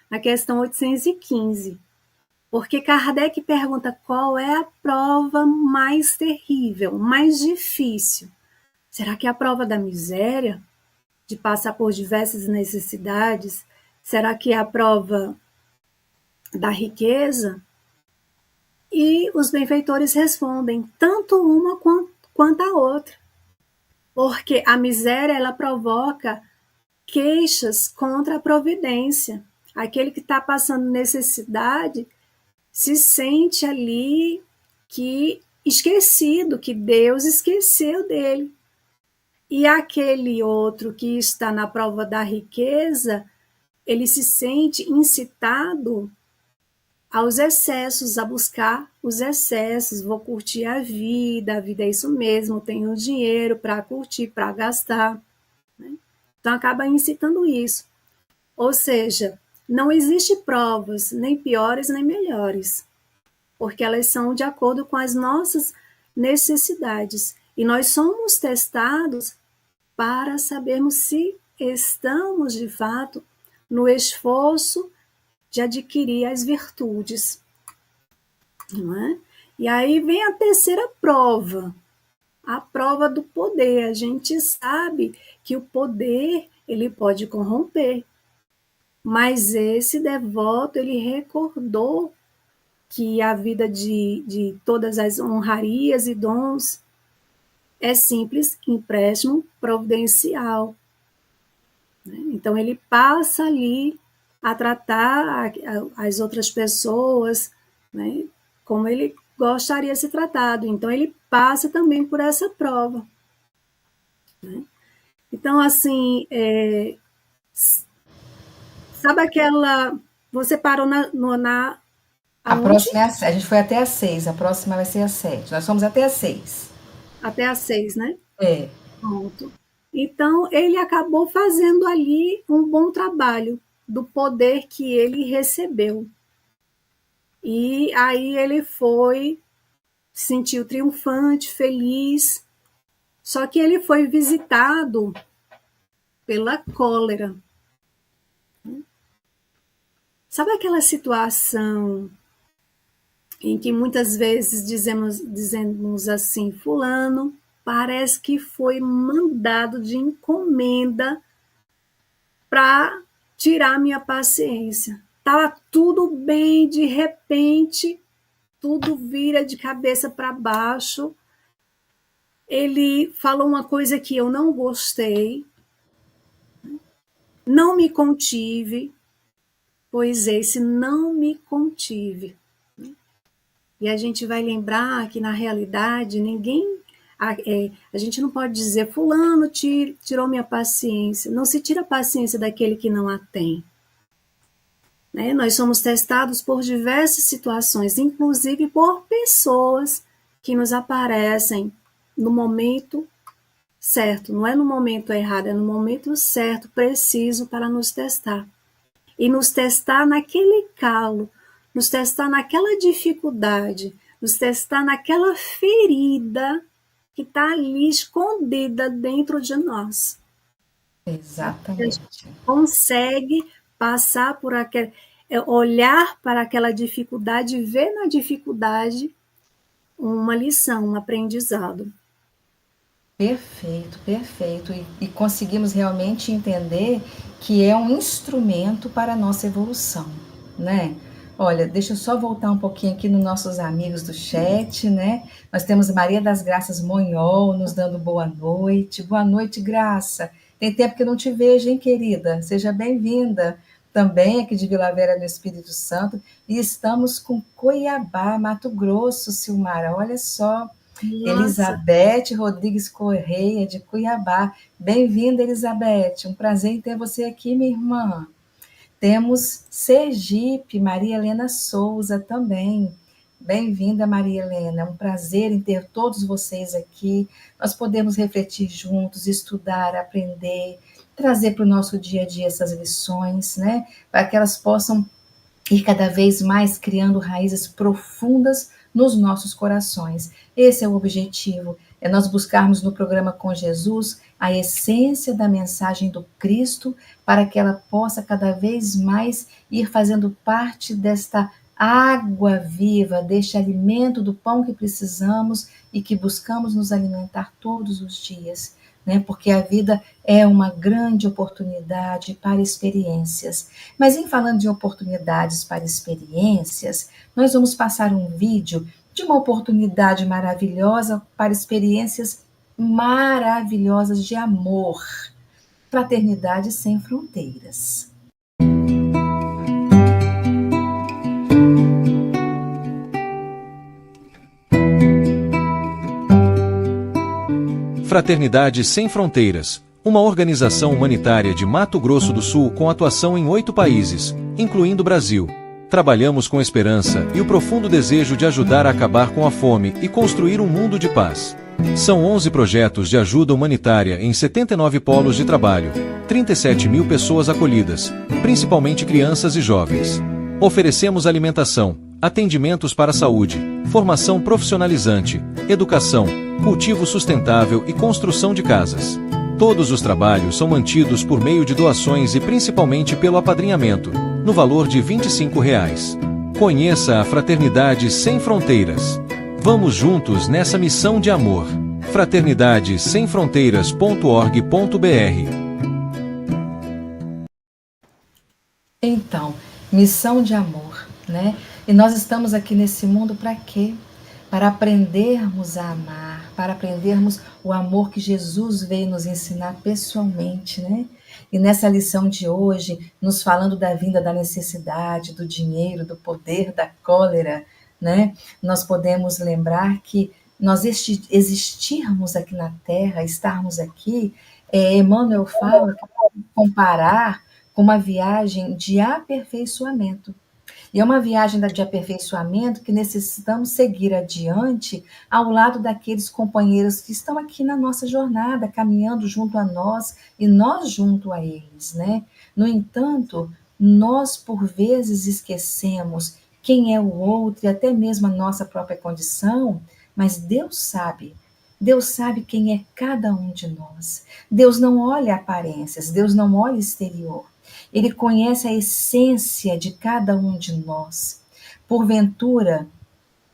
na questão 815. Porque Kardec pergunta qual é a prova mais terrível, mais difícil. Será que é a prova da miséria? De passar por diversas necessidades? Será que é a prova da riqueza? E os benfeitores respondem, tanto uma quanto a outra. Porque a miséria, ela provoca queixas contra a providência. Aquele que está passando necessidade se sente ali que esquecido, que Deus esqueceu dele. E aquele outro que está na prova da riqueza, ele se sente incitado aos excessos, a buscar os excessos. Vou curtir a vida é isso mesmo, tenho dinheiro para curtir, para gastar. Né? Então acaba incitando isso. Ou seja, não existe provas, nem piores nem melhores, porque elas são de acordo com as nossas necessidades. E nós somos testados para sabermos se estamos, de fato, no esforço de adquirir as virtudes. Não é? E aí vem a terceira prova, a prova do poder. A gente sabe que o poder, ele pode corromper, mas esse devoto, ele recordou que a vida de todas as honrarias e dons é simples empréstimo providencial. Então, ele passa ali a tratar as outras pessoas, né, como ele gostaria de ser tratado. Então, ele passa também por essa prova. Né? Então, assim, sabe aquela... Você parou na A aonde? próxima é a gente foi até a 6, a próxima vai ser a 7. Nós fomos até a 6. Até às 6, né? É. Pronto. Então, ele acabou fazendo ali um bom trabalho do poder que ele recebeu. E aí ele foi, se sentiu triunfante, feliz, só que ele foi visitado pela cólera. Sabe aquela situação em que muitas vezes dizemos assim, fulano parece que foi mandado de encomenda para tirar minha paciência. Estava tudo bem, de repente, tudo vira de cabeça para baixo. Ele falou uma coisa que eu não gostei, não me contive, pois esse não me contive. E a gente vai lembrar que, na realidade, a gente não pode dizer, fulano tirou minha paciência. Não se tira a paciência daquele que não a tem. Né? Nós somos testados por diversas situações, inclusive por pessoas que nos aparecem no momento certo. Não é no momento errado, é no momento certo, preciso para nos testar. E nos testar naquele calo, nos testar naquela dificuldade, nos testar naquela ferida que está ali escondida dentro de nós. Exatamente. A gente consegue passar por olhar para aquela dificuldade e ver na dificuldade uma lição, um aprendizado. Perfeito, perfeito. E conseguimos realmente entender que é um instrumento para a nossa evolução, né? Olha, deixa eu só voltar um pouquinho aqui nos nossos amigos do chat, né? Nós temos Maria das Graças Monhol nos dando boa noite. Boa noite, Graça. Tem tempo que eu não te vejo, hein, querida? Seja bem-vinda. Também aqui de Vila Velha, no Espírito Santo. E estamos com Cuiabá, Mato Grosso, Silmara. Olha só. Nossa. Elizabeth Rodrigues Correia, de Cuiabá. Bem-vinda, Elizabeth. Um prazer em ter você aqui, minha irmã. Temos Sergipe, Maria Helena Souza também. Bem-vinda, Maria Helena. É um prazer em ter todos vocês aqui. Nós podemos refletir juntos, estudar, aprender, trazer para o nosso dia a dia essas lições, né? Para que elas possam ir cada vez mais criando raízes profundas nos nossos corações. Esse é o objetivo, é nós buscarmos no programa Com Jesus a essência da mensagem do Cristo, para que ela possa cada vez mais ir fazendo parte desta água viva, deste alimento do pão que precisamos e que buscamos nos alimentar todos os dias. né? Porque a vida é uma grande oportunidade para experiências. Mas em falando de oportunidades para experiências, nós vamos passar um vídeo de uma oportunidade maravilhosa para experiências maravilhosas de amor. Fraternidade sem fronteiras. Fraternidade Sem Fronteiras, uma organização humanitária de Mato Grosso do Sul com atuação em 8 países, incluindo o Brasil. Trabalhamos com esperança e o profundo desejo de ajudar a acabar com a fome e construir um mundo de paz. São 11 projetos de ajuda humanitária em 79 polos de trabalho, 37 mil pessoas acolhidas, principalmente crianças e jovens. Oferecemos alimentação, atendimentos para a saúde, formação profissionalizante, educação, cultivo sustentável e construção de casas. Todos os trabalhos são mantidos por meio de doações e principalmente pelo apadrinhamento, no valor de R$ 25. Conheça a Fraternidade Sem Fronteiras. Vamos juntos nessa missão de amor. fraternidadesemfronteiras.org.br. Então, missão de amor, né? E nós estamos aqui nesse mundo para quê? Para aprendermos a amar, para aprendermos o amor que Jesus veio nos ensinar pessoalmente, né? E nessa lição de hoje, nos falando da vinda da necessidade, do dinheiro, do poder, da cólera, né? Nós podemos lembrar que nós existirmos aqui na Terra, estarmos aqui, Emmanuel fala que comparar com uma viagem de aperfeiçoamento. E é uma viagem de aperfeiçoamento que necessitamos seguir adiante ao lado daqueles companheiros que estão aqui na nossa jornada, caminhando junto a nós e nós junto a eles, né? No entanto, nós por vezes esquecemos quem é o outro e até mesmo a nossa própria condição, mas Deus sabe. Deus sabe quem é cada um de nós. Deus não olha aparências, Deus não olha exterior. Ele conhece a essência de cada um de nós. Porventura,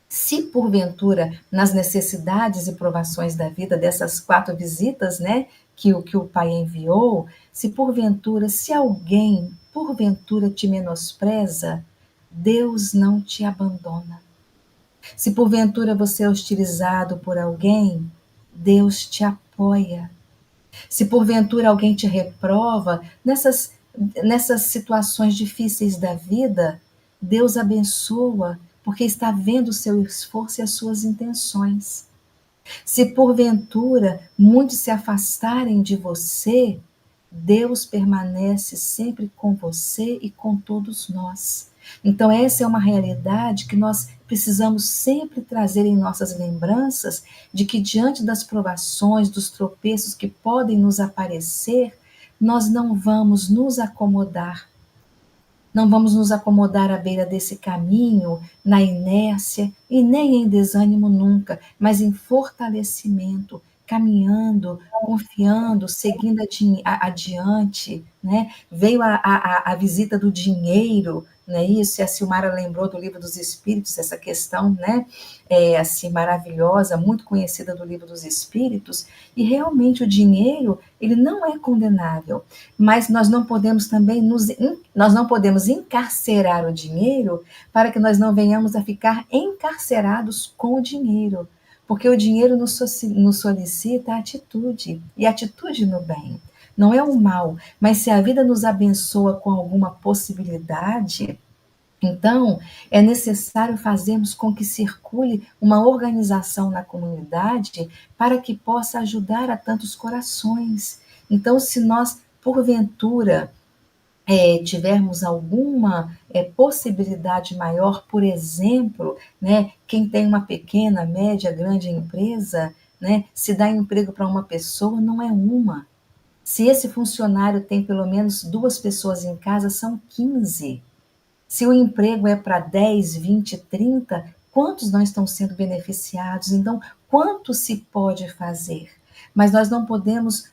se porventura, nas necessidades e provações da vida, dessas 4 visitas, né, que o Pai enviou, se porventura, se alguém, porventura, te menospreza, Deus não te abandona. Se porventura você é hostilizado por alguém, Deus te apoia. Se porventura alguém te reprova, nessas situações difíceis da vida, Deus abençoa, porque está vendo o seu esforço e as suas intenções. Se porventura muitos se afastarem de você, Deus permanece sempre com você e com todos nós. Então essa é uma realidade que nós precisamos sempre trazer em nossas lembranças, de que diante das provações, dos tropeços que podem nos aparecer, nós não vamos nos acomodar. Não vamos nos acomodar à beira desse caminho, na inércia e nem em desânimo nunca, mas em fortalecimento, caminhando, confiando, seguindo adiante, né? Veio a visita do dinheiro, né? Isso, e a Silmara lembrou do Livro dos Espíritos, essa questão, né? Assim, maravilhosa, muito conhecida do Livro dos Espíritos, e realmente o dinheiro, ele não é condenável, mas nós não podemos também nós não podemos encarcerar o dinheiro para que nós não venhamos a ficar encarcerados com o dinheiro, porque o dinheiro nos solicita a atitude, e atitude no bem. Não é o mal, mas se a vida nos abençoa com alguma possibilidade, então é necessário fazermos com que circule uma organização na comunidade para que possa ajudar a tantos corações. Então, se nós, porventura, tivermos alguma possibilidade maior, por exemplo, né, quem tem uma pequena, média, grande empresa, né, se dá emprego para uma pessoa, não é uma. Se esse funcionário tem pelo menos 2 pessoas em casa, são 15. Se o emprego é para 10, 20, 30, quantos não estão sendo beneficiados? Então, quanto se pode fazer? Mas nós não podemos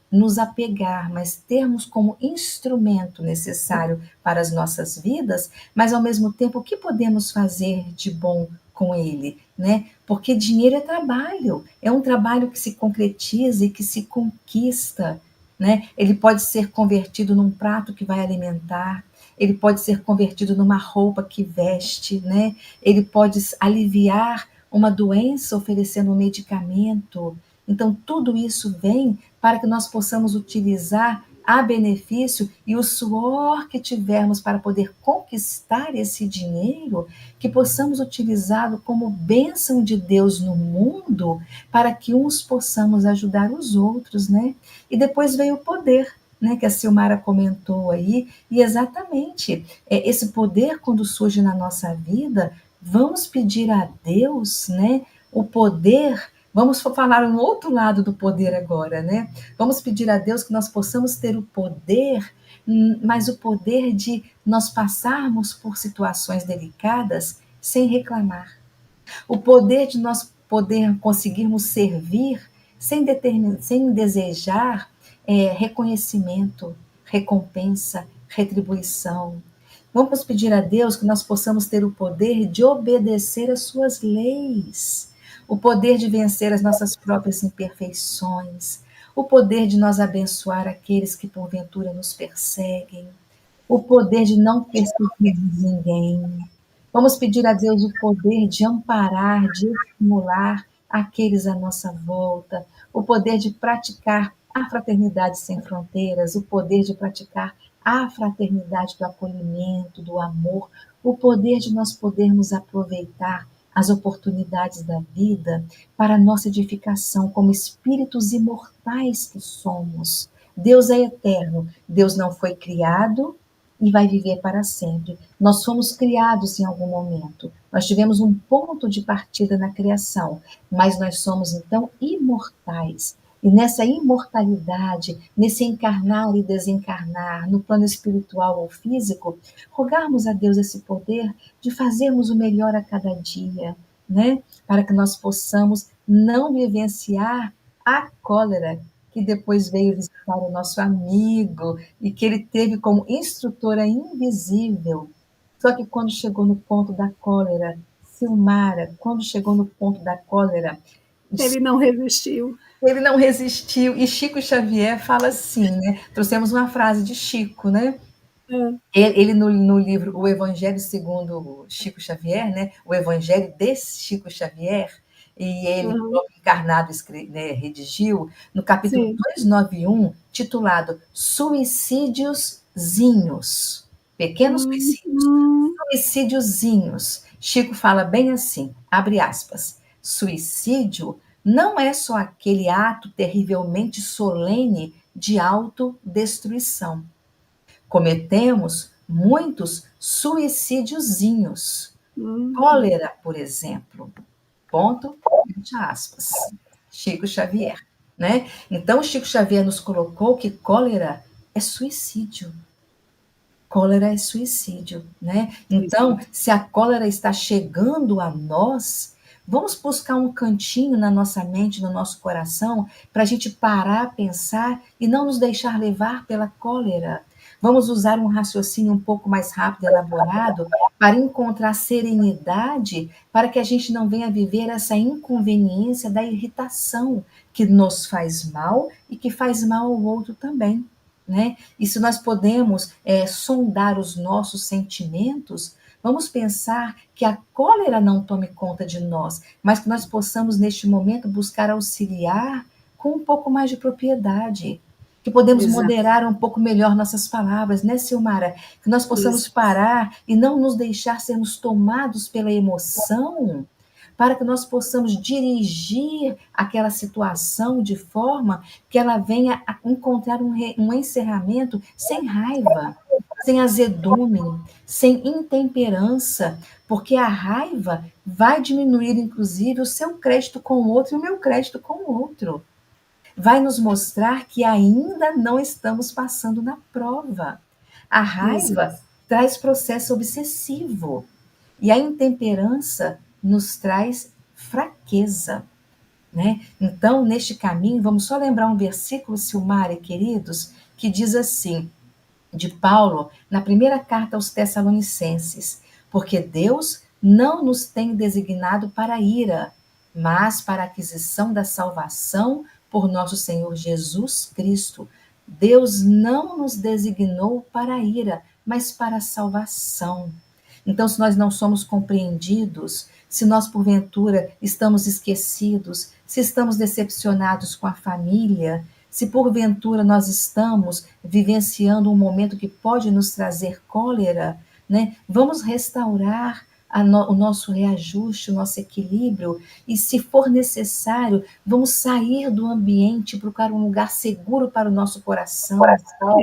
nos apegar, mas termos como instrumento necessário para as nossas vidas, mas ao mesmo tempo, o que podemos fazer de bom com ele, né? Porque dinheiro é trabalho, é um trabalho que se concretiza e que se conquista, né? Ele pode ser convertido num prato que vai alimentar, ele pode ser convertido numa roupa que veste, né? Ele pode aliviar uma doença oferecendo um medicamento. Então, tudo isso vem para que nós possamos utilizar a benefício e o suor que tivermos para poder conquistar esse dinheiro, que possamos utilizá-lo como bênção de Deus no mundo, para que uns possamos ajudar os outros, né? E depois veio o poder, né, que a Silmara comentou aí, e exatamente, esse poder quando surge na nossa vida, vamos pedir a Deus, né, o poder. Vamos falar um outro lado do poder agora, né? Vamos pedir a Deus que nós possamos ter o poder, mas o poder de nós passarmos por situações delicadas sem reclamar. O poder de nós poder conseguirmos servir sem desejar reconhecimento, recompensa, retribuição. Vamos pedir a Deus que nós possamos ter o poder de obedecer às suas leis, o poder de vencer as nossas próprias imperfeições, o poder de nós abençoar aqueles que porventura nos perseguem, o poder de não perseguir ninguém. Vamos pedir a Deus o poder de amparar, de estimular aqueles à nossa volta, o poder de praticar a fraternidade sem fronteiras, o poder de praticar a fraternidade do acolhimento, do amor, o poder de nós podermos aproveitar as oportunidades da vida para a nossa edificação como espíritos imortais que somos. Deus é eterno, Deus não foi criado e vai viver para sempre. Nós fomos criados em algum momento, nós tivemos um ponto de partida na criação, mas nós somos então imortais. E nessa imortalidade, nesse encarnar e desencarnar, no plano espiritual ou físico, rogarmos a Deus esse poder de fazermos o melhor a cada dia, né? Para que nós possamos não vivenciar a cólera que depois veio visitar o nosso amigo e que ele teve como instrutora invisível. Só que quando chegou no ponto da cólera, Silmara, quando chegou no ponto da cólera, Ele não resistiu. ele não resistiu. E Chico Xavier fala assim, né? Trouxemos uma frase de Chico, né? Ele no livro O Evangelho segundo Chico Xavier, né? O Evangelho de Chico Xavier, e ele, próprio encarnado, redigiu, no capítulo Sim. 291, titulado Suicídiozinhos, pequenos suicídios, suicídiozinhos. Chico fala bem assim, abre aspas, suicídio não é só aquele ato terrivelmente solene de autodestruição. Cometemos muitos suicidiozinhos. Cólera, por exemplo. Ponto, fecha aspas. Chico Xavier, né? Então, Chico Xavier nos colocou que cólera é suicídio. Cólera é suicídio, né? Então, se a cólera está chegando a nós, vamos buscar um cantinho na nossa mente, no nosso coração, para a gente parar, pensar e não nos deixar levar pela cólera. Vamos usar um raciocínio um pouco mais rápido, elaborado, para encontrar serenidade, para que a gente não venha viver essa inconveniência da irritação, que nos faz mal e que faz mal ao outro também, né? E se nós podemos sondar os nossos sentimentos, vamos pensar que a cólera não tome conta de nós, mas que nós possamos, neste momento, buscar auxiliar com um pouco mais de propriedade, que podemos moderar um pouco melhor nossas palavras, né, Silmara? Que nós possamos parar e não nos deixar sermos tomados pela emoção, para que nós possamos dirigir aquela situação de forma que ela venha a encontrar um encerramento sem raiva, sem azedume, sem intemperança, porque a raiva vai diminuir, inclusive, o seu crédito com o outro e o meu crédito com o outro. Vai nos mostrar que ainda não estamos passando na prova. A raiva traz processo obsessivo e a intemperança nos traz fraqueza, né? Então, neste caminho, vamos só lembrar um versículo, Silmara e queridos, que diz assim, de Paulo, na primeira carta aos Tessalonicenses, porque Deus não nos tem designado para a ira, mas para a aquisição da salvação por nosso Senhor Jesus Cristo. Deus não nos designou para a ira, mas para a salvação. Então, se nós não somos compreendidos, se nós, porventura, estamos esquecidos, se estamos decepcionados com a família, se porventura nós estamos vivenciando um momento que pode nos trazer cólera, né? Vamos restaurar o nosso reajuste, o nosso equilíbrio, e se for necessário, vamos sair do ambiente, procurar um lugar seguro para o nosso coração,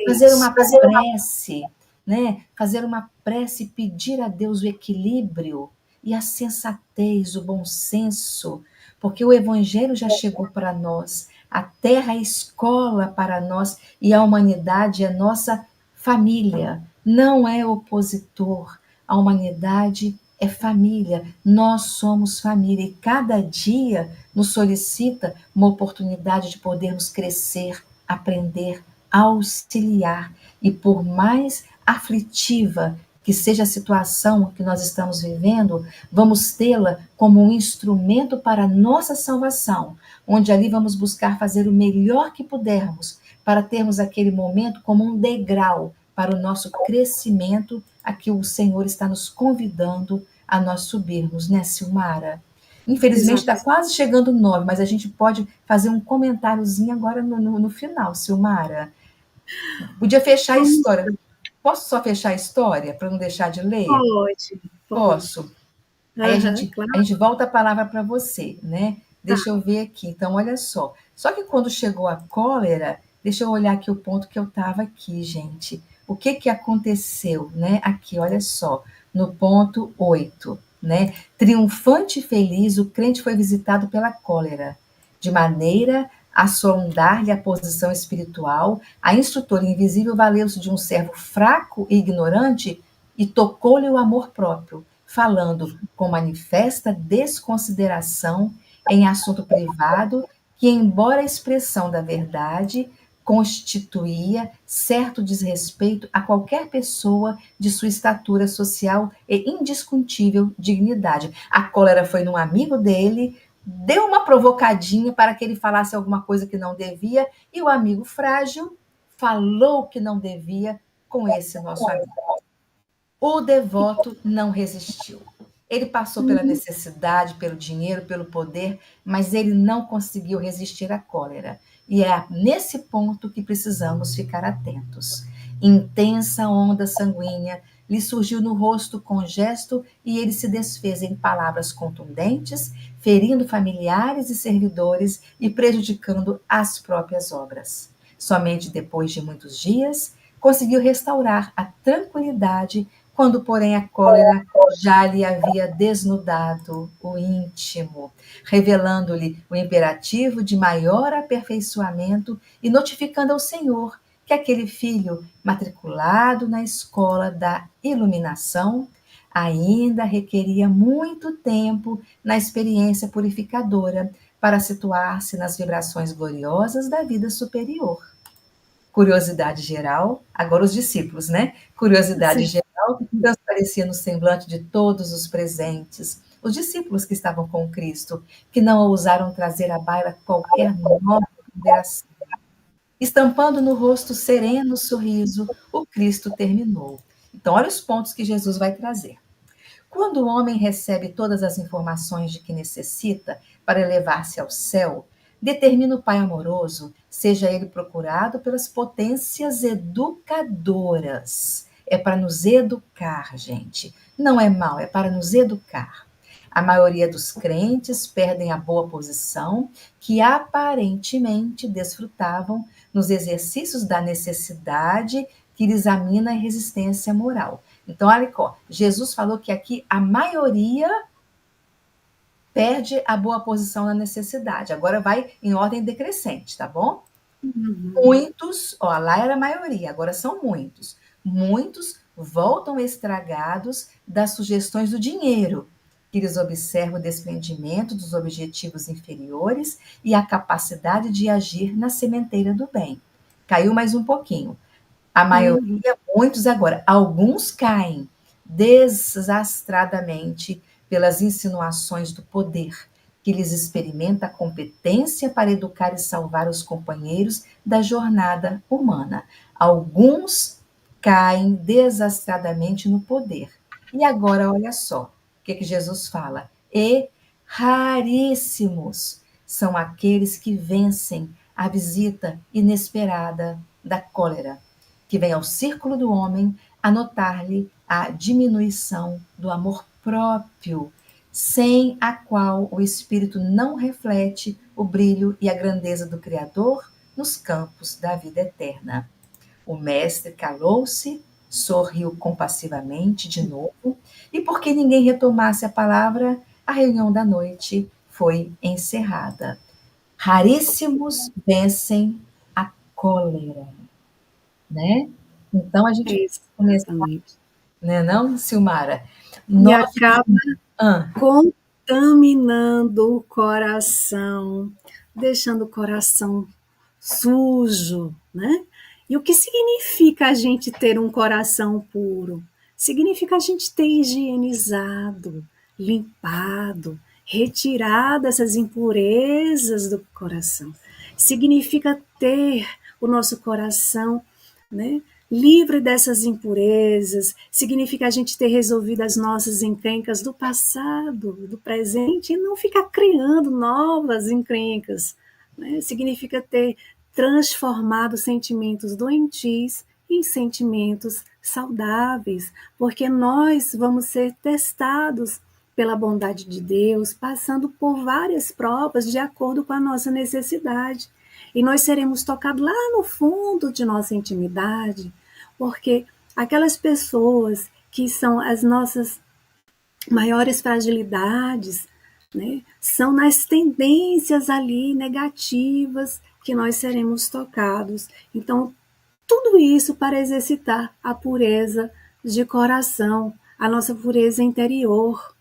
fazer uma prece, né? Fazer uma prece e pedir a Deus o equilíbrio e a sensatez, o bom senso, porque o Evangelho já chegou para nós, a terra é escola para nós e a humanidade é nossa família, não é opositor. A humanidade é família, nós somos família e cada dia nos solicita uma oportunidade de podermos crescer, aprender, auxiliar. E por mais aflitiva que seja a situação que nós estamos vivendo, vamos tê-la como um instrumento para a nossa salvação, onde ali vamos buscar fazer o melhor que pudermos para termos aquele momento como um degrau para o nosso crescimento, a que o Senhor está nos convidando a nós subirmos, né, Silmara? Infelizmente está quase chegando 9, mas a gente pode fazer um comentáriozinho agora no final, Silmara. Podia fechar a história. Posso só fechar a história para não deixar de ler? Pode. Posso. Aí Claro. a gente volta a palavra para você, né? Deixa eu ver aqui. Então, olha só. Só que quando chegou a cólera, deixa eu olhar aqui o ponto que eu estava aqui, gente. O que aconteceu, né? Aqui, olha só, no ponto 8, né? Triunfante e feliz, o crente foi visitado pela cólera, de maneira a sondar-lhe a posição espiritual. A instrutora invisível valeu-se de um servo fraco e ignorante e tocou-lhe o amor próprio, falando com manifesta desconsideração em assunto privado que, embora a expressão da verdade, constituía certo desrespeito a qualquer pessoa de sua estatura social e indiscutível dignidade. A cólera foi num amigo dele, deu uma provocadinha para que ele falasse alguma coisa que não devia, e o amigo frágil falou que não devia com esse nosso amigo. O devoto não resistiu. Ele passou pela necessidade, pelo dinheiro, pelo poder, mas ele não conseguiu resistir à cólera. E é nesse ponto que precisamos ficar atentos. Intensa onda sanguínea lhe surgiu no rosto com gesto e ele se desfez em palavras contundentes, ferindo familiares e servidores e prejudicando as próprias obras. Somente depois de muitos dias conseguiu restaurar a tranquilidade, quando, porém, a cólera já lhe havia desnudado o íntimo, revelando-lhe o imperativo de maior aperfeiçoamento e notificando ao Senhor que aquele filho, matriculado na escola da iluminação, ainda requeria muito tempo na experiência purificadora para situar-se nas vibrações gloriosas da vida superior. Curiosidade geral, agora os discípulos, né? Curiosidade geral transparecia no semblante de todos os presentes, os discípulos que estavam com Cristo, que não ousaram trazer à baila qualquer nova ponderação. Estampando no rosto sereno sorriso, o Cristo terminou. Então, olha os pontos que Jesus vai trazer. Quando o homem recebe todas as informações de que necessita para elevar-se ao céu, determina o Pai amoroso, seja ele procurado pelas potências educadoras. É para nos educar, gente. Não é mal, é para nos educar. A maioria dos crentes perdem a boa posição que aparentemente desfrutavam nos exercícios da necessidade que lhes examina a resistência moral. Então, olha, Jesus falou que aqui a maioria perde a boa posição na necessidade. Agora vai em ordem decrescente, tá bom? Muitos, lá era a maioria, agora são muitos. Muitos voltam estragados das sugestões do dinheiro, que eles observam o desprendimento dos objetivos inferiores e a capacidade de agir na sementeira do bem. Caiu mais um pouquinho. A maioria, muitos agora, alguns caem desastradamente pelas insinuações do poder, que lhes experimenta a competência para educar e salvar os companheiros da jornada humana. Alguns caem desastradamente no poder. E agora, olha só, o que Jesus fala? E raríssimos são aqueles que vencem a visita inesperada da cólera, que vem ao círculo do homem a notar-lhe a diminuição do amor próprio, sem a qual o espírito não reflete o brilho e a grandeza do Criador nos campos da vida eterna. O mestre calou-se, sorriu compassivamente de novo, e porque ninguém retomasse a palavra, a reunião da noite foi encerrada. Raríssimos vencem a cólera, né? Então a gente começa, Exatamente. né, não, Silmara? E Nós, acaba ah, contaminando o coração, deixando o coração sujo, né? E o que significa a gente ter um coração puro? Significa a gente ter higienizado, limpado, retirado essas impurezas do coração. Significa ter o nosso coração, né, livre dessas impurezas, significa a gente ter resolvido as nossas encrencas do passado, do presente, e não ficar criando novas encrencas, né? Significa ter transformado sentimentos doentios em sentimentos saudáveis, porque nós vamos ser testados pela bondade de Deus, passando por várias provas de acordo com a nossa necessidade. E nós seremos tocados lá no fundo de nossa intimidade, porque aquelas pessoas que são as nossas maiores fragilidades, né, são nas tendências ali negativas que nós seremos tocados. Então, tudo isso para exercitar a pureza de coração, a nossa pureza interior.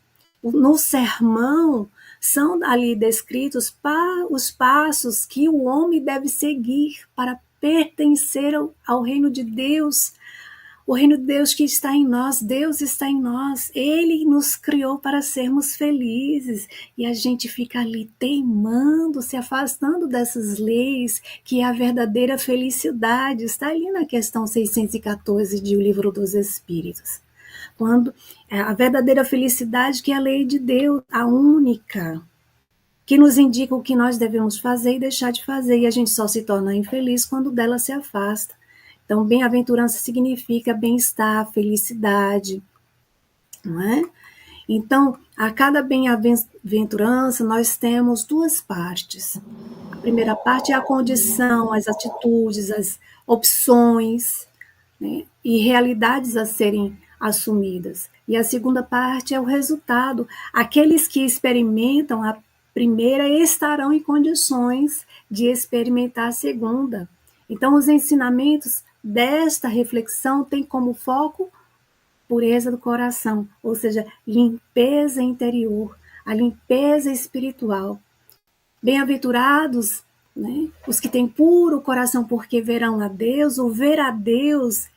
No sermão, são ali descritos os passos que o homem deve seguir para pertencer ao reino de Deus. O reino de Deus que está em nós, Deus está em nós, Ele nos criou para sermos felizes, e a gente fica ali teimando, se afastando dessas leis, que é a verdadeira felicidade, está ali na questão 614 de O Livro dos Espíritos. Quando a verdadeira felicidade, que é a lei de Deus, a única, que nos indica o que nós devemos fazer e deixar de fazer, e a gente só se torna infeliz quando dela se afasta. Então, bem-aventurança significa bem-estar, felicidade, não é? Então, a cada bem-aventurança, nós temos duas partes. A primeira parte é a condição, as atitudes, as opções, né, e realidades a serem assumidas. E a segunda parte é o resultado. Aqueles que experimentam a primeira estarão em condições de experimentar a segunda. Então, os ensinamentos desta reflexão têm como foco pureza do coração, ou seja, limpeza interior, a limpeza espiritual. Bem-aventurados, né, os que têm puro coração, porque verão a Deus. O ver a Deus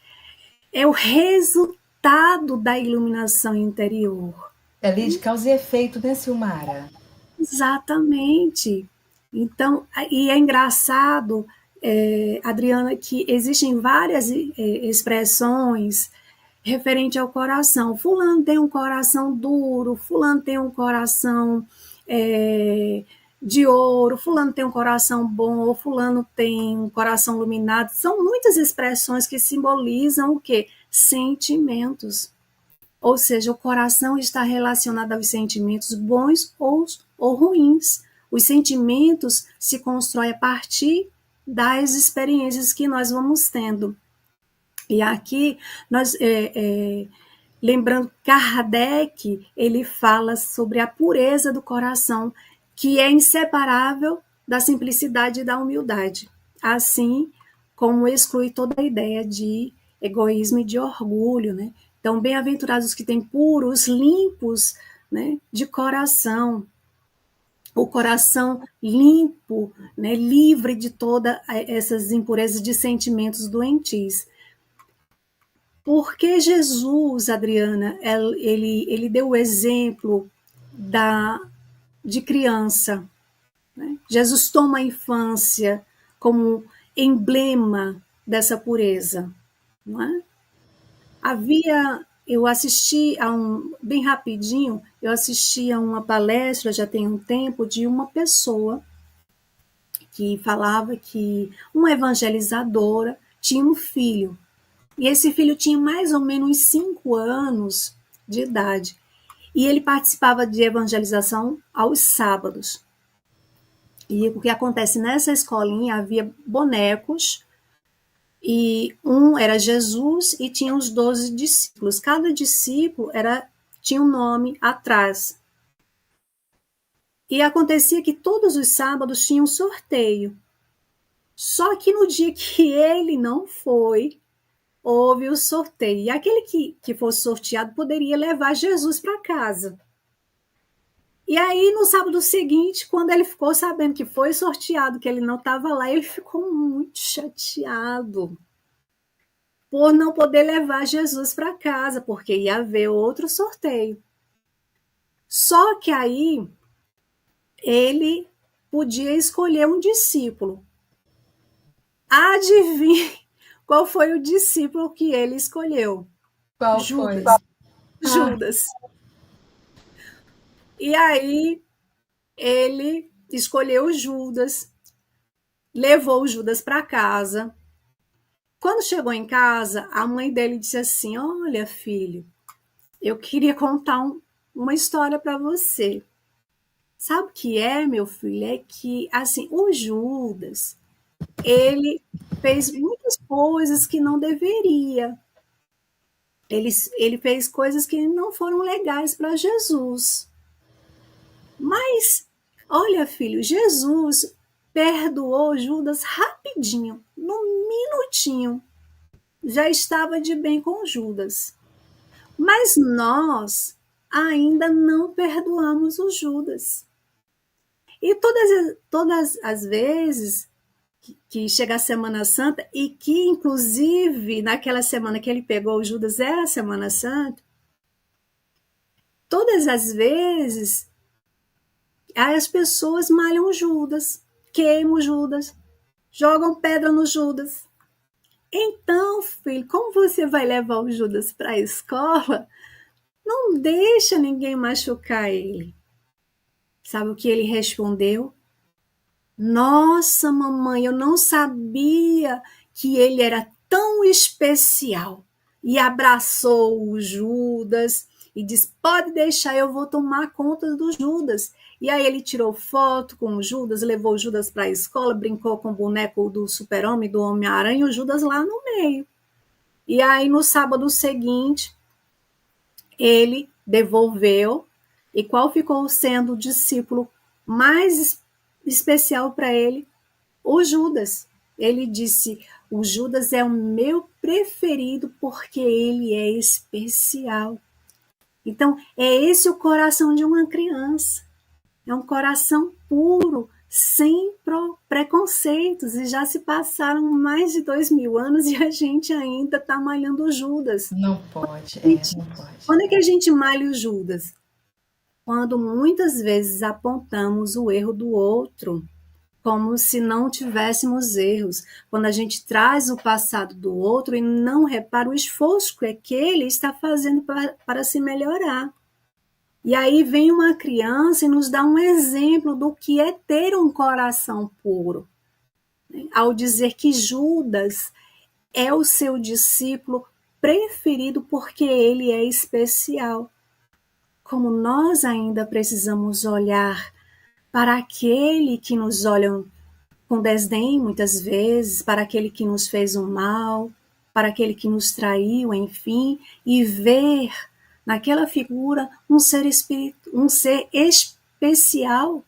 é o resultado da iluminação interior. é lei de causa e efeito, né, Silmara? Exatamente. Então, e é engraçado, Adriana, que existem várias expressões referente ao coração. Fulano tem um coração duro, fulano tem um coração de ouro, fulano tem um coração bom, ou fulano tem um coração iluminado. São muitas expressões que simbolizam o quê? Sentimentos. Ou seja, o coração está relacionado aos sentimentos bons ou ruins. Os sentimentos se constroem a partir das experiências que nós vamos tendo. E aqui, nós, lembrando, Kardec, ele fala sobre a pureza do coração, que é inseparável da simplicidade e da humildade, assim como exclui toda a ideia de egoísmo e de orgulho, né? Então, bem-aventurados os que têm puros, limpos, né, de coração, o coração limpo, né, livre de todas essas impurezas de sentimentos doentios. Porque Jesus, Adriana, ele deu o exemplo de criança, né? Jesus toma a infância como emblema dessa pureza, não é? Eu assisti bem rapidinho, eu assisti a uma palestra, já tem um tempo, de uma pessoa que falava que uma evangelizadora tinha um filho, e esse filho tinha mais ou menos 5 anos de idade, e ele participava de evangelização aos sábados. E o que acontece nessa escolinha, havia bonecos, e um era Jesus e tinha os 12 discípulos. Cada discípulo tinha um nome atrás. E acontecia que todos os sábados tinha um sorteio. Só que no dia que ele não foi, houve o sorteio. E aquele que fosse sorteado poderia levar Jesus para casa. E aí, no sábado seguinte, quando ele ficou sabendo que foi sorteado, que ele não estava lá, ele ficou muito chateado por não poder levar Jesus para casa, porque ia haver outro sorteio. Só que aí ele podia escolher um discípulo. Adivinhe qual foi o discípulo que ele escolheu? Qual Judas. foi? Judas. E aí ele escolheu Judas, levou o Judas para casa. Quando chegou em casa, a mãe dele disse assim: olha, filho, eu queria contar uma história para você. Sabe o que é, meu filho? É que, assim, o Judas, ele fez muitas coisas que não deveria. Ele fez coisas que não foram legais para Jesus. Mas, olha, filho, Jesus perdoou Judas rapidinho, num minutinho. Já estava de bem com Judas. Mas nós ainda não perdoamos o Judas. E todas as vezes que chega a Semana Santa, e que, inclusive, naquela semana que ele pegou o Judas, era a Semana Santa, todas as vezes as pessoas malham o Judas, queimam o Judas, jogam pedra no Judas. Então, filho, como você vai levar o Judas para a escola, não deixa ninguém machucar ele. Sabe o que ele respondeu? Nossa, mamãe, eu não sabia que ele era tão especial. E abraçou o Judas e disse: pode deixar, eu vou tomar conta do Judas. E aí ele tirou foto com o Judas, levou o Judas para a escola, brincou com o boneco do Super-Homem, do Homem-Aranha, e o Judas lá no meio. E aí no sábado seguinte, ele devolveu, e qual ficou sendo o discípulo mais especial para ele? O Judas. Ele disse: o Judas é o meu preferido porque ele é especial. Então, é esse o coração de uma criança. É um coração puro, sem preconceitos. E já se passaram mais de 2000 anos e a gente ainda está malhando o Judas. Não pode, não pode. Quando é que a gente malha o Judas? Quando muitas vezes apontamos o erro do outro, como se não tivéssemos erros. Quando a gente traz o passado do outro e não repara o esforço que ele está fazendo para se melhorar. E aí vem uma criança e nos dá um exemplo do que é ter um coração puro. Ao dizer que Judas é o seu discípulo preferido porque ele é especial. Como nós ainda precisamos olhar para aquele que nos olha com desdém muitas vezes, para aquele que nos fez um mal, para aquele que nos traiu, enfim, e ver naquela figura um ser especial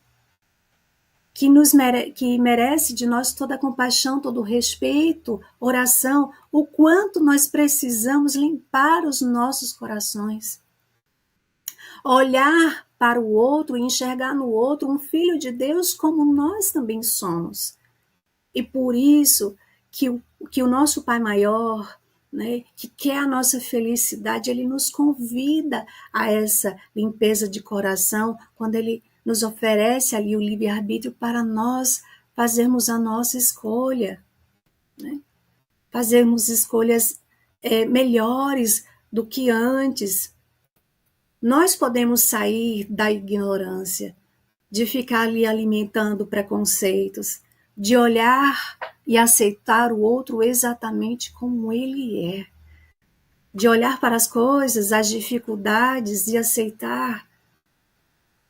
que merece de nós toda a compaixão, todo o respeito, oração, o quanto nós precisamos limpar os nossos corações. Olhar para o outro e enxergar no outro um filho de Deus como nós também somos. E por isso que o nosso Pai Maior, né, que quer a nossa felicidade, ele nos convida a essa limpeza de coração quando ele nos oferece ali o livre-arbítrio para nós fazermos a nossa escolha, né? Fazermos escolhas melhores do que antes. Nós podemos sair da ignorância, de ficar ali alimentando preconceitos, de olhar e aceitar o outro exatamente como ele é, de olhar para as coisas, as dificuldades e aceitar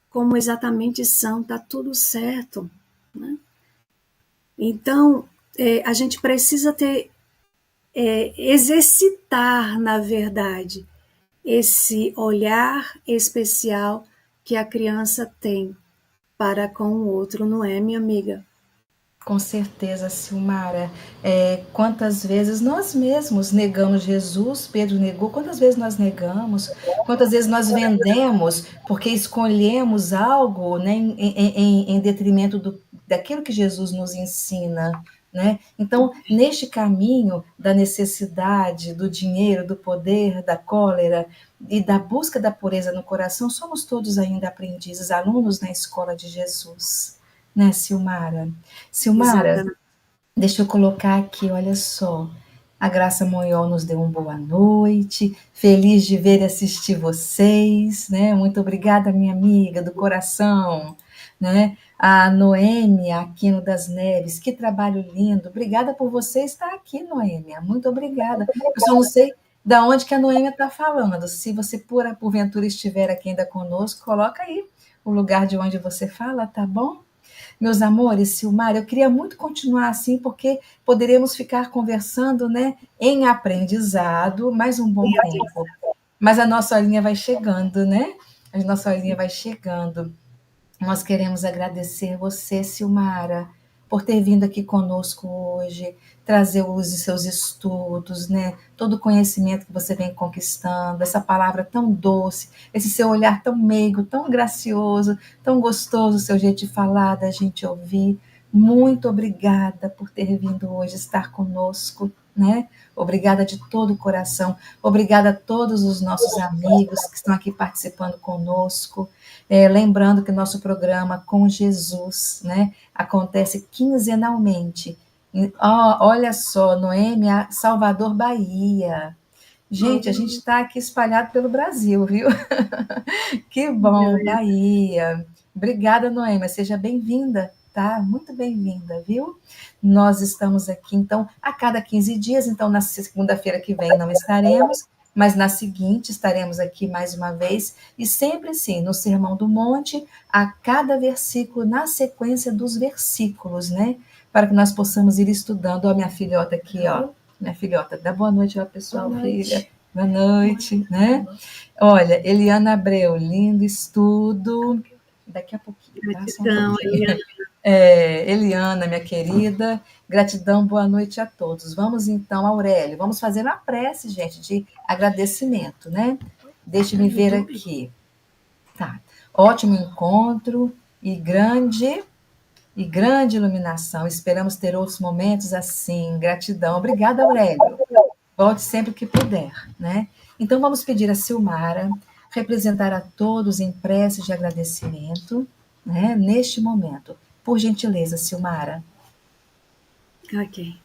como exatamente são, está tudo certo, né? Então, a gente precisa exercitar, na verdade, esse olhar especial que a criança tem para com o outro, não é, minha amiga? Com certeza, Silmara. Quantas vezes nós mesmos negamos Jesus, Pedro negou, quantas vezes nós negamos, quantas vezes nós vendemos porque escolhemos algo, né, em detrimento daquilo que Jesus nos ensina, né? Então, neste caminho da necessidade, do dinheiro, do poder, da cólera e da busca da pureza no coração, somos todos ainda aprendizes, alunos na escola de Jesus, né, Silmara? Silmara, Exatamente. deixa eu colocar aqui, olha só. A Graça Moiol nos deu uma boa noite, feliz de ver e assistir vocês, né? Muito obrigada, minha amiga, do coração, né? A Noêmia Aquino das Neves, que trabalho lindo. Obrigada por você estar aqui, Noêmia. Muito obrigada. Eu só não sei da onde que a Noêmia está falando. Se você, porventura, estiver aqui ainda conosco, coloca aí o lugar de onde você fala, tá bom? Meus amores, Silmar, eu queria muito continuar assim, porque poderemos ficar conversando, né, em aprendizado mais um bom tempo. Mas a nossa horinha vai chegando, né? A nossa horinha vai chegando. Nós queremos agradecer você, Silmara, por ter vindo aqui conosco hoje, trazer os seus estudos, né? Todo o conhecimento que você vem conquistando, essa palavra tão doce, esse seu olhar tão meigo, tão gracioso, tão gostoso, o seu jeito de falar, da gente ouvir. Muito obrigada por ter vindo hoje estar conosco, né? Obrigada de todo o coração. Obrigada a todos os nossos amigos que estão aqui participando conosco. Lembrando que nosso programa Com Jesus, né, acontece quinzenalmente. Olha só, Noêmia, Salvador, Bahia. Gente, a gente está aqui espalhado pelo Brasil, viu? Que bom, Bahia. Obrigada, Noêmia, seja bem-vinda, tá? Muito bem-vinda, viu? Nós estamos aqui, então, a cada 15 dias, então, na segunda-feira que vem não estaremos, mas na seguinte estaremos aqui mais uma vez, e sempre sim, no Sermão do Monte, a cada versículo, na sequência dos versículos, né? Para que nós possamos ir estudando. Ó, minha filhota aqui, ó. Minha filhota, dá boa noite, ó, pessoal, boa noite. Filha. Boa noite, né? Olha, Eliana Abreu, lindo estudo. Daqui a pouquinho, tá? Só um pouquinho. Eliana, minha querida, gratidão, boa noite a todos. Vamos então, Aurélio, vamos fazer uma prece, gente, de agradecimento, né? Deixe-me ver aqui. Tá. Ótimo encontro e grande iluminação. Esperamos ter outros momentos assim. Gratidão. Obrigada, Aurélio. Volte sempre que puder, né? Então vamos pedir a Silmara representar a todos em prece de agradecimento, né? Neste momento. Por gentileza, Silmara. Ok.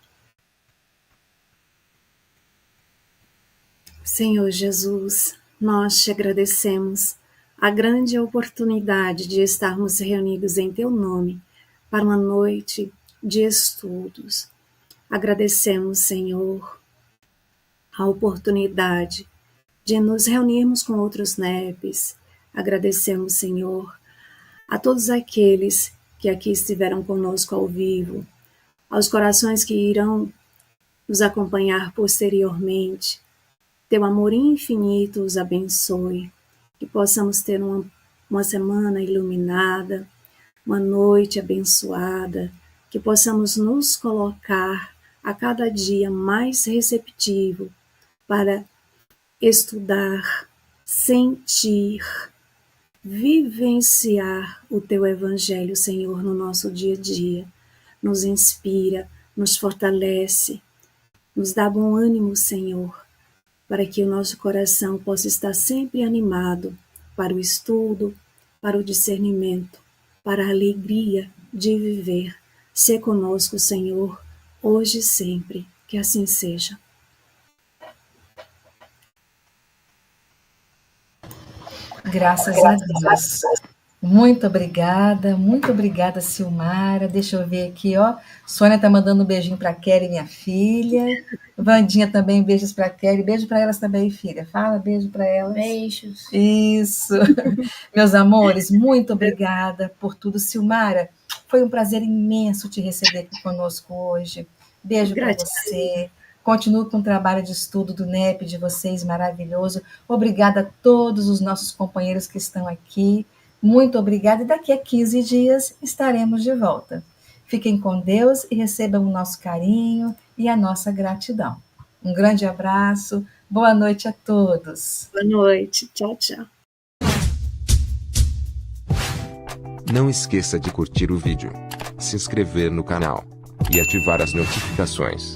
Senhor Jesus, nós te agradecemos a grande oportunidade de estarmos reunidos em Teu nome para uma noite de estudos. Agradecemos, Senhor, a oportunidade de nos reunirmos com outros NEPs. Agradecemos, Senhor, a todos aqueles que aqui estiveram conosco ao vivo, aos corações que irão nos acompanhar posteriormente. Teu amor infinito os abençoe, que possamos ter uma semana iluminada, uma noite abençoada, que possamos nos colocar a cada dia mais receptivo para estudar, sentir, vivenciar o Teu Evangelho, Senhor, no nosso dia a dia. Nos inspira, nos fortalece, nos dá bom ânimo, Senhor, para que o nosso coração possa estar sempre animado para o estudo, para o discernimento, para a alegria de viver. Sê conosco, Senhor, hoje e sempre, que assim seja. Graças a Deus. Muito obrigada, Silmara. Deixa eu ver aqui, ó. Sônia tá mandando um beijinho para Kelly, minha filha. Vandinha também, beijos para Kelly. Beijo para elas também, filha. Fala, beijo para elas. Beijos. Isso. Meus amores, muito obrigada por tudo, Silmara. Foi um prazer imenso te receber aqui conosco hoje. Beijo para você. Continue com o trabalho de estudo do NEP de vocês, maravilhoso. Obrigada a todos os nossos companheiros que estão aqui. Muito obrigada, e daqui a 15 dias estaremos de volta. Fiquem com Deus e recebam o nosso carinho e a nossa gratidão. Um grande abraço, boa noite a todos. Boa noite, tchau, tchau. Não esqueça de curtir o vídeo, se inscrever no canal e ativar as notificações.